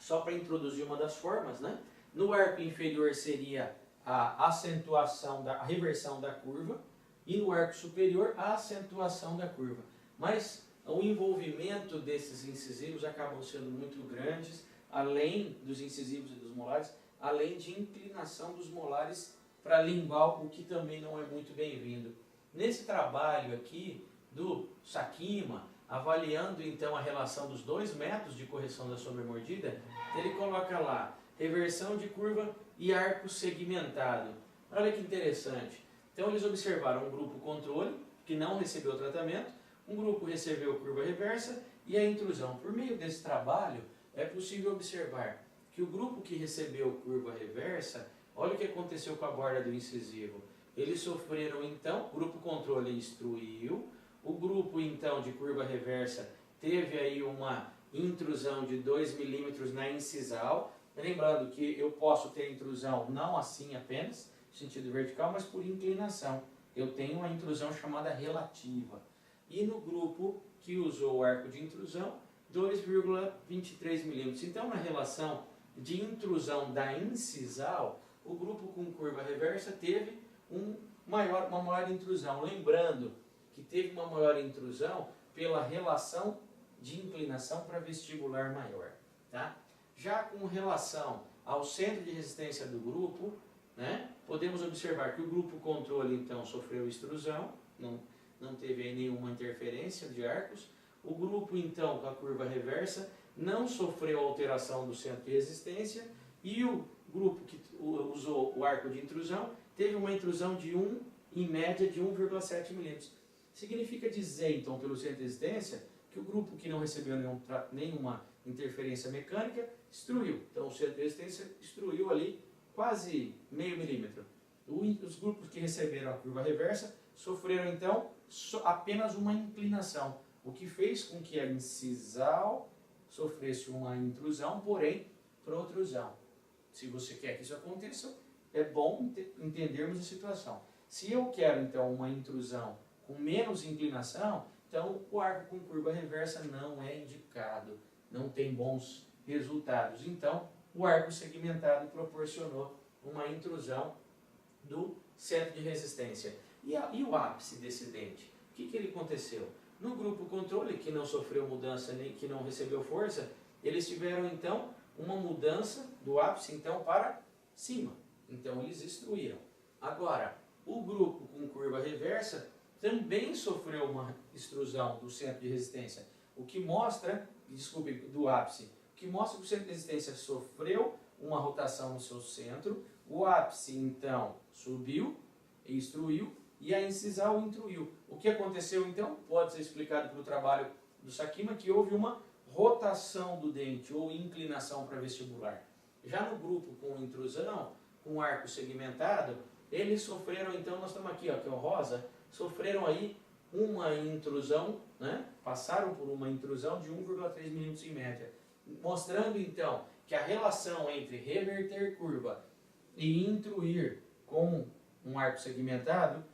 só para introduzir uma das formas, né? No arco inferior seria a acentuação, a reversão da curva, e no arco superior a acentuação da curva. Mas o envolvimento desses incisivos acabam sendo muito grandes, além dos incisivos e dos molares, além de inclinação dos molares para lingual, o que também não é muito bem-vindo. Nesse trabalho aqui do Sakima, avaliando então a relação dos dois métodos de correção da sobremordida, ele coloca lá reversão de curva e arco segmentado. Olha que interessante. Então eles observaram um grupo controle, que não recebeu tratamento, um grupo recebeu curva reversa e a intrusão. Por meio desse trabalho, é possível observar que o grupo que recebeu curva reversa, olha o que aconteceu com a borda do incisivo. Eles sofreram então, o grupo controle instruiu, o grupo então de curva reversa teve aí uma intrusão de 2 milímetros na incisal. Lembrando que eu posso ter intrusão não assim apenas, sentido vertical, mas por inclinação. Eu tenho uma intrusão chamada relativa. E no grupo que usou o arco de intrusão, 2,23 milímetros. Então, na relação de intrusão da incisal, o grupo com curva reversa teve uma maior intrusão. Lembrando que teve uma maior intrusão pela relação de inclinação para vestibular maior. Tá? Já com relação ao centro de resistência do grupo, né, podemos observar que o grupo controle então sofreu extrusão, não teve aí nenhuma interferência de arcos. O grupo então com a curva reversa não sofreu alteração do centro de resistência e o grupo que usou o arco de intrusão teve uma intrusão em média de 1,7 milímetros. Significa dizer então pelo centro de resistência que o grupo que não recebeu nenhuma interferência mecânica extruiu. Então o centro de resistência extruiu ali quase meio milímetro. Os grupos que receberam a curva reversa sofreram então apenas uma inclinação, o que fez com que a incisal sofresse uma intrusão, porém protrusão. Se você quer que isso aconteça, é bom entendermos a situação. Se eu quero então uma intrusão com menos inclinação, então o arco com curva reversa não é indicado, não tem bons resultados. Então o arco segmentado proporcionou uma intrusão do centro de resistência. E o ápice desse dente? O que ele aconteceu? No grupo controle, que não sofreu mudança nem que não recebeu força, eles tiveram então uma mudança do ápice então para cima. Então eles extruíram. Agora, o grupo com curva reversa também sofreu uma extrusão do centro de resistência, o que mostra, desculpe, do ápice, o que mostra que o centro de resistência sofreu uma rotação no seu centro, o ápice então subiu, extruiu, e a incisal intruiu. O que aconteceu então? Pode ser explicado pelo trabalho do Sakima, que houve uma rotação do dente ou inclinação para vestibular. Já no grupo com intrusão, com arco segmentado, eles sofreram, então nós estamos aqui, ó, que é o rosa, sofreram aí uma intrusão, né? Passaram por uma intrusão de 1,3 milímetros em média, mostrando então que a relação entre reverter curva e intruir com um arco segmentado,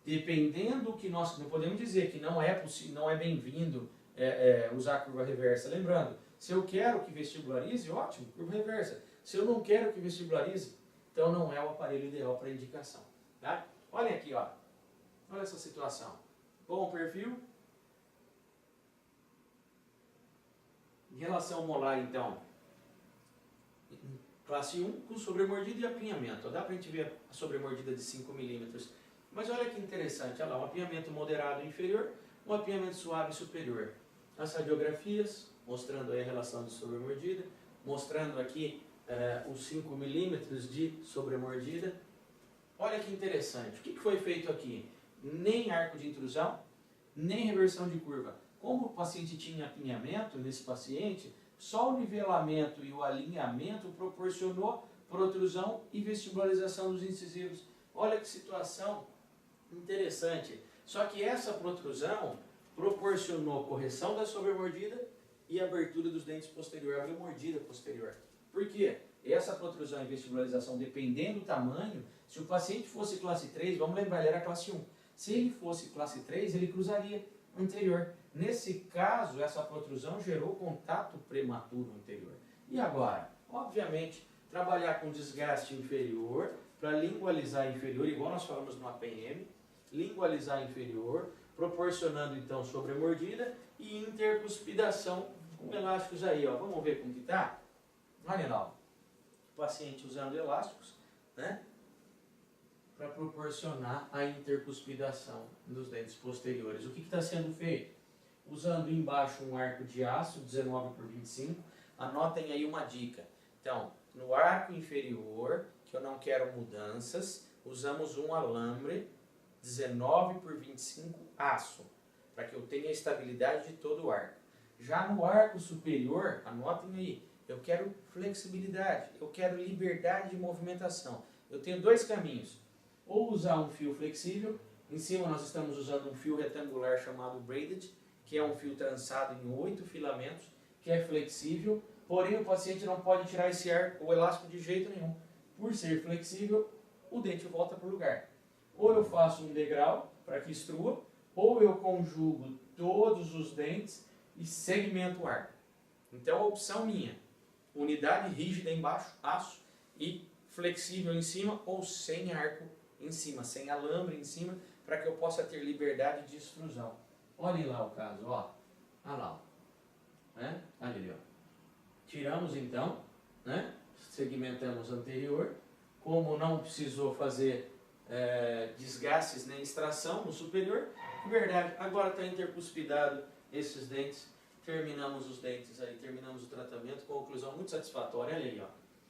dependendo do que nós, não podemos dizer que não é possível, não é bem-vindo usar a curva reversa. Lembrando, se eu quero que vestibularize, ótimo, curva reversa. Se eu não quero que vestibularize, então não é o aparelho ideal para indicação. Tá? Olha aqui, ó. Olha essa situação. Bom perfil. Em relação molar, então, classe 1 com sobremordida e apinhamento. Dá para a gente ver a sobremordida de 5 milímetros. Mas olha que interessante, olha lá, um apinhamento moderado inferior, um apinhamento suave superior. As radiografias, mostrando aí a relação de sobremordida, mostrando aqui os 5 milímetros de sobremordida. Olha que interessante, o que foi feito aqui? Nem arco de intrusão, nem reversão de curva. Como o paciente tinha apinhamento nesse paciente, só o nivelamento e o alinhamento proporcionou protrusão e vestibularização dos incisivos. Olha que situação interessante. Só que essa protrusão proporcionou correção da sobremordida e abertura dos dentes posterior, a mordida posterior. Por quê? Essa protrusão e vestibularização, dependendo do tamanho, se o paciente fosse classe 3, vamos lembrar, ele era classe 1. Se ele fosse classe 3, ele cruzaria anterior. Nesse caso, essa protrusão gerou contato prematuro anterior. E agora? Obviamente, trabalhar com desgaste inferior para lingualizar inferior, igual nós falamos no APM, lingualizar inferior, proporcionando então sobremordida e intercuspidação com elásticos aí, ó. Vamos ver como que tá? Olha lá, ó. O paciente usando elásticos, né? Para proporcionar a intercuspidação dos dentes posteriores. O que está sendo feito? Usando embaixo um arco de aço 19 por 25. Anotem aí uma dica. Então, no arco inferior, que eu não quero mudanças, usamos um alambre 19 por 25 aço, para que eu tenha a estabilidade de todo o arco. Já no arco superior, anotem aí, eu quero flexibilidade, eu quero liberdade de movimentação. Eu tenho dois caminhos. Ou usar um fio flexível, em cima nós estamos usando um fio retangular chamado braided, que é um fio trançado em 8 filamentos, que é flexível, porém o paciente não pode tirar esse arco, o elástico de jeito nenhum. Por ser flexível, o dente volta para o lugar. Ou eu faço um degrau para que extrua, ou eu conjugo todos os dentes e segmento o arco. Então a opção minha, unidade rígida embaixo, aço, e flexível em cima ou sem arco em cima, sem alambre em cima, para que eu possa ter liberdade de extrusão. Olhem lá o caso, ó. Olha lá, ó. Né? Ali, ó. Tiramos então, né? Segmentamos anterior. Como não precisou fazer desgastes nem extração no superior, verdade, agora está intercuspidado esses dentes. Terminamos os dentes aí, terminamos o tratamento com conclusão muito satisfatória. Olha aí, ó.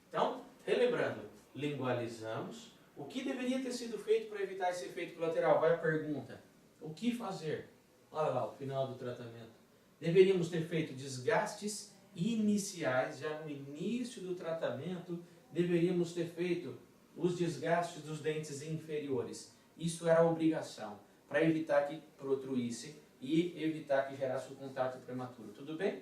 Então, relembrando, lingualizamos. O que deveria ter sido feito para evitar esse efeito colateral? Vai a pergunta. O que fazer? Olha lá, o final do tratamento. Deveríamos ter feito desgastes iniciais, já no início do tratamento, deveríamos ter feito os desgastes dos dentes inferiores. Isso era a obrigação, para evitar que protruísse e evitar que gerasse um contato prematuro. Tudo bem?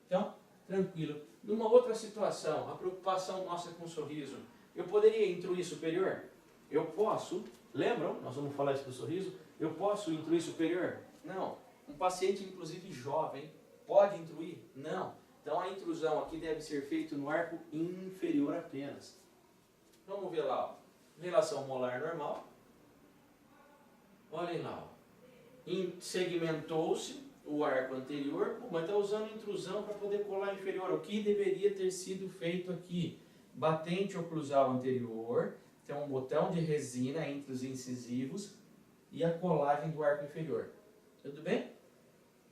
Então, tranquilo. Numa outra situação, a preocupação nossa com o sorriso, eu poderia intruir superior? Eu posso, lembram? Nós vamos falar isso do sorriso. Eu posso intruir superior? Não. Um paciente, inclusive jovem, pode intruir? Não. Então a intrusão aqui deve ser feita no arco inferior apenas. Vamos ver lá, ó. Relação molar normal. Olhem lá, ó. Segmentou-se o arco anterior, mas está usando intrusão para poder colar inferior. O que deveria ter sido feito aqui? Batente oclusal anterior, tem um botão de resina entre os incisivos e a colagem do arco inferior. Tudo bem?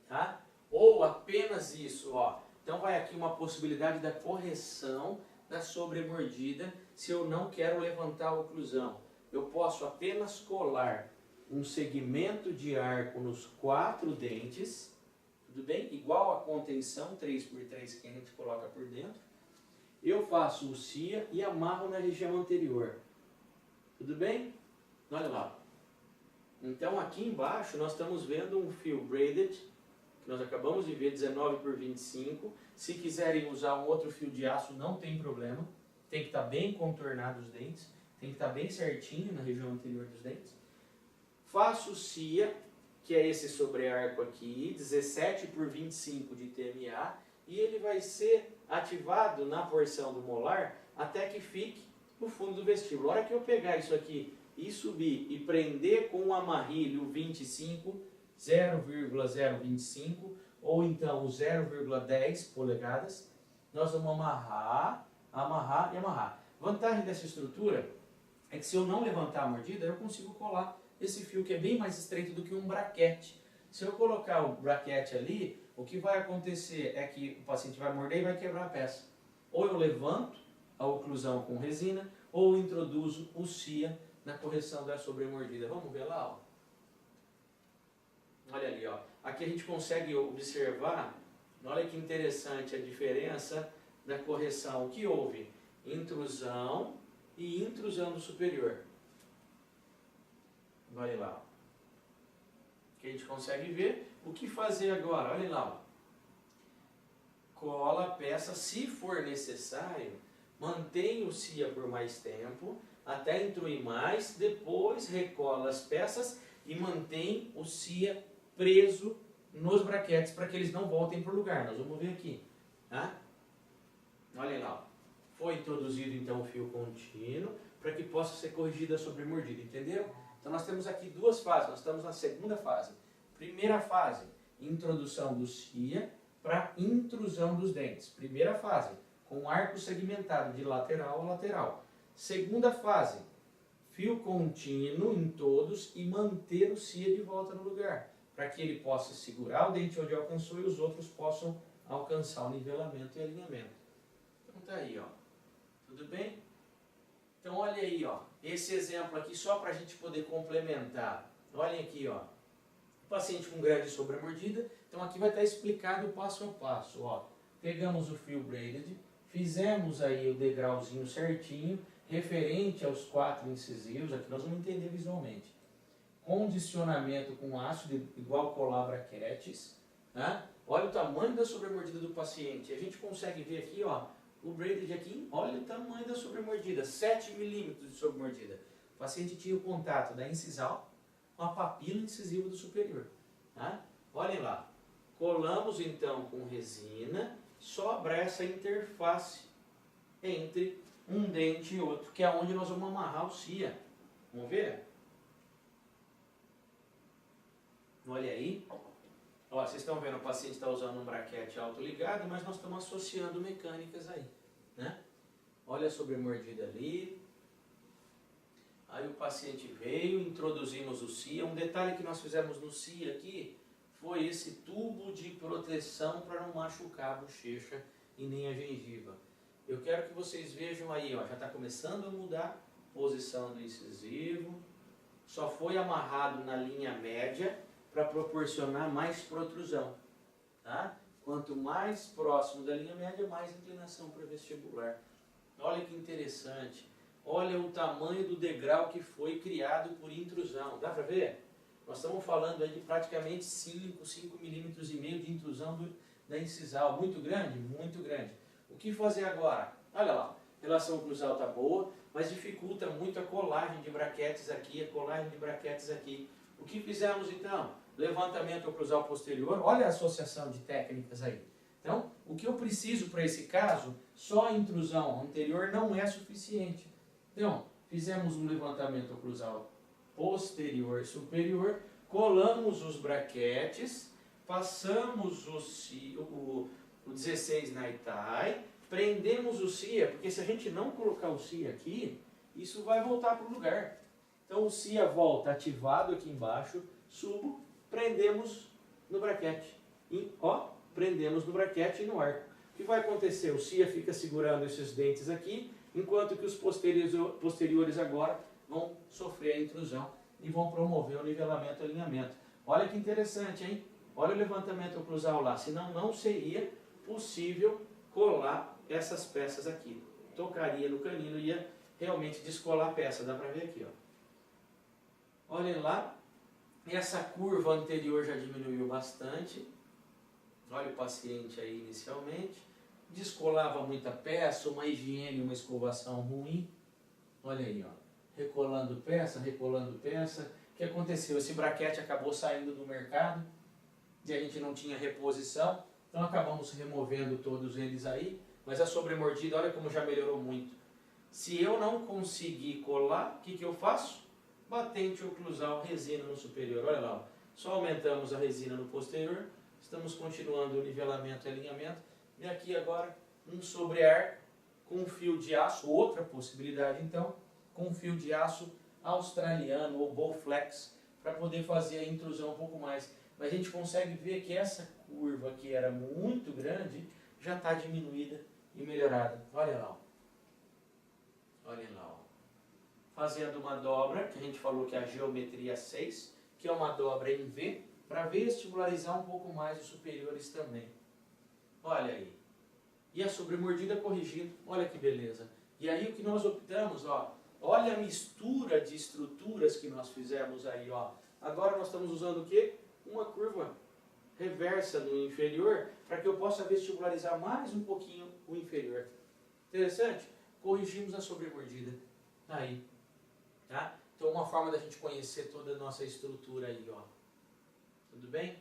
Tá? Ou apenas isso, ó. Então vai aqui uma possibilidade da correção da sobremordida se eu não quero levantar a oclusão. Eu posso apenas colar um segmento de arco nos 4 dentes, tudo bem? Igual a contenção 3x3 que a gente coloca por dentro. Eu faço o CIA e amarro na região anterior. Tudo bem? Olha lá. Então aqui embaixo nós estamos vendo um fio braided, que nós acabamos de ver, 19x25. Se quiserem usar um outro fio de aço, não tem problema. Tem que estar bem contornado os dentes, tem que estar bem certinho na região anterior dos dentes. Faço o CIA, que é esse sobrearco aqui, 17x25 de TMA, e ele vai ser ativado na porção do molar até que fique no fundo do vestíbulo. A hora que eu pegar isso aqui e subir e prender com um amarrilho 25, 0,025 ou então o 0,10 polegadas, nós vamos amarrar, amarrar e amarrar. Vantagem dessa estrutura é que se eu não levantar a mordida, eu consigo colar esse fio que é bem mais estreito do que um braquete. Se eu colocar o braquete ali, o que vai acontecer é que o paciente vai morder e vai quebrar a peça. Ou eu levanto a oclusão com resina, ou introduzo o CIA na correção da sobremordida. Vamos ver lá, ó. Olha ali, ó. Aqui a gente consegue observar, olha que interessante a diferença da correção. O que houve? Intrusão e intrusão do superior. Olha lá. Que a gente consegue ver. O que fazer agora? Olha lá. Ó. Cola a peça, se for necessário, mantém o CIA por mais tempo, até intruir mais, depois recola as peças e mantém o CIA preso nos braquetes para que eles não voltem para o lugar. Nós vamos ver aqui. Tá? Olha lá. Ó. Foi introduzido então o fio contínuo para que possa ser corrigida a sobremordida, entendeu? Então nós temos aqui 2 fases, nós estamos na segunda fase. Primeira fase, introdução do CIA para intrusão dos dentes. Primeira fase, com arco segmentado de lateral a lateral. Segunda fase, fio contínuo em todos e manter o CIA de volta no lugar, para que ele possa segurar o dente onde alcançou e os outros possam alcançar o nivelamento e alinhamento. Então tá aí, ó. Tudo bem? Então olha aí, ó. Esse exemplo aqui só para a gente poder complementar. Olhem aqui, ó. Paciente com grande sobremordida. Então aqui vai estar explicado o passo a passo, ó. Pegamos o fio braided, fizemos aí o degrauzinho certinho, referente aos 4 incisivos, aqui nós vamos entender visualmente. Condicionamento com ácido, igual colar braquetes, tá? Olha o tamanho da sobremordida do paciente. A gente consegue ver aqui, ó, o braided aqui, olha o tamanho da sobremordida, 7 milímetros de sobremordida. O paciente tinha o contato da incisal com a papila incisiva do superior. Tá? Olhem lá. Colamos então com resina, sobra essa interface entre um dente e outro, que é onde nós vamos amarrar o CIA. Vamos ver? Olha aí. Ó, vocês estão vendo, o paciente está usando um braquete autoligado, mas nós estamos associando mecânicas aí, né? Olha a sobremordida ali. Aí o paciente veio, introduzimos o CIA. Um detalhe que nós fizemos no CIA aqui foi esse tubo de proteção para não machucar a bochecha e nem a gengiva. Eu quero que vocês vejam aí, ó, já está começando a mudar a posição do incisivo. Só foi amarrado na linha média para proporcionar mais protrusão, tá? Quanto mais próximo da linha média, mais inclinação para vestibular. Olha que interessante. Olha o tamanho do degrau que foi criado por intrusão. Dá para ver? Nós estamos falando aí de praticamente 5 milímetros e meio de intrusão da incisal. Muito grande? Muito grande. O que fazer agora? Olha lá, a relação oclusal está boa, mas dificulta muito a colagem de braquetes aqui, a colagem de braquetes aqui. O que fizemos então? Levantamento oclusal posterior. Olha a associação de técnicas aí. Então, o que eu preciso para esse caso, só a intrusão anterior não é suficiente. Então, fizemos um levantamento oclusal posterior e superior, colamos os braquetes, passamos o 16 na Itai, prendemos o CIA, porque se a gente não colocar o CIA aqui, isso vai voltar para o lugar. Então o CIA volta ativado aqui embaixo, subo, prendemos no braquete. E, ó, prendemos no braquete e no arco. O que vai acontecer? O CIA fica segurando esses dentes aqui, enquanto que os posteriores agora vão sofrer a intrusão e vão promover o nivelamento e alinhamento. Olha que interessante, hein? Olha o levantamento oclusal lá, senão não seria possível colar essas peças aqui. Tocaria no canino e ia realmente descolar a peça, dá para ver aqui, ó. Olhem lá, essa curva anterior já diminuiu bastante. Olha o paciente aí inicialmente, descolava muita peça, uma higiene, uma escovação ruim. Olha aí, ó, recolando peça. O que aconteceu? Esse braquete acabou saindo do mercado e a gente não tinha reposição, então acabamos removendo todos eles aí, mas a sobremordida, olha como já melhorou muito. Se eu não conseguir colar, o que eu faço? Batente oclusal, resina no superior, olha lá, ó. Só aumentamos a resina no posterior, estamos continuando o nivelamento e alinhamento, e aqui agora um sobrearco com um fio de aço, outra possibilidade então, com um fio de aço australiano ou Bowflex, para poder fazer a intrusão um pouco mais. Mas a gente consegue ver que essa curva que era muito grande, já está diminuída e melhorada. Olha lá, ó. Olha lá, ó. Fazendo uma dobra, que a gente falou que é a geometria 6, que é uma dobra em V, para vestibularizar um pouco mais os superiores também. Olha aí. E a sobremordida corrigindo, olha que beleza. E aí o que nós optamos, ó, olha a mistura de estruturas que nós fizemos aí, ó. Agora nós estamos usando o quê? Uma curva reversa no inferior, para que eu possa vestibularizar mais um pouquinho o inferior. Interessante? Corrigimos a sobremordida. Aí. Tá? Então uma forma da gente conhecer toda a nossa estrutura aí, ó. Tudo bem?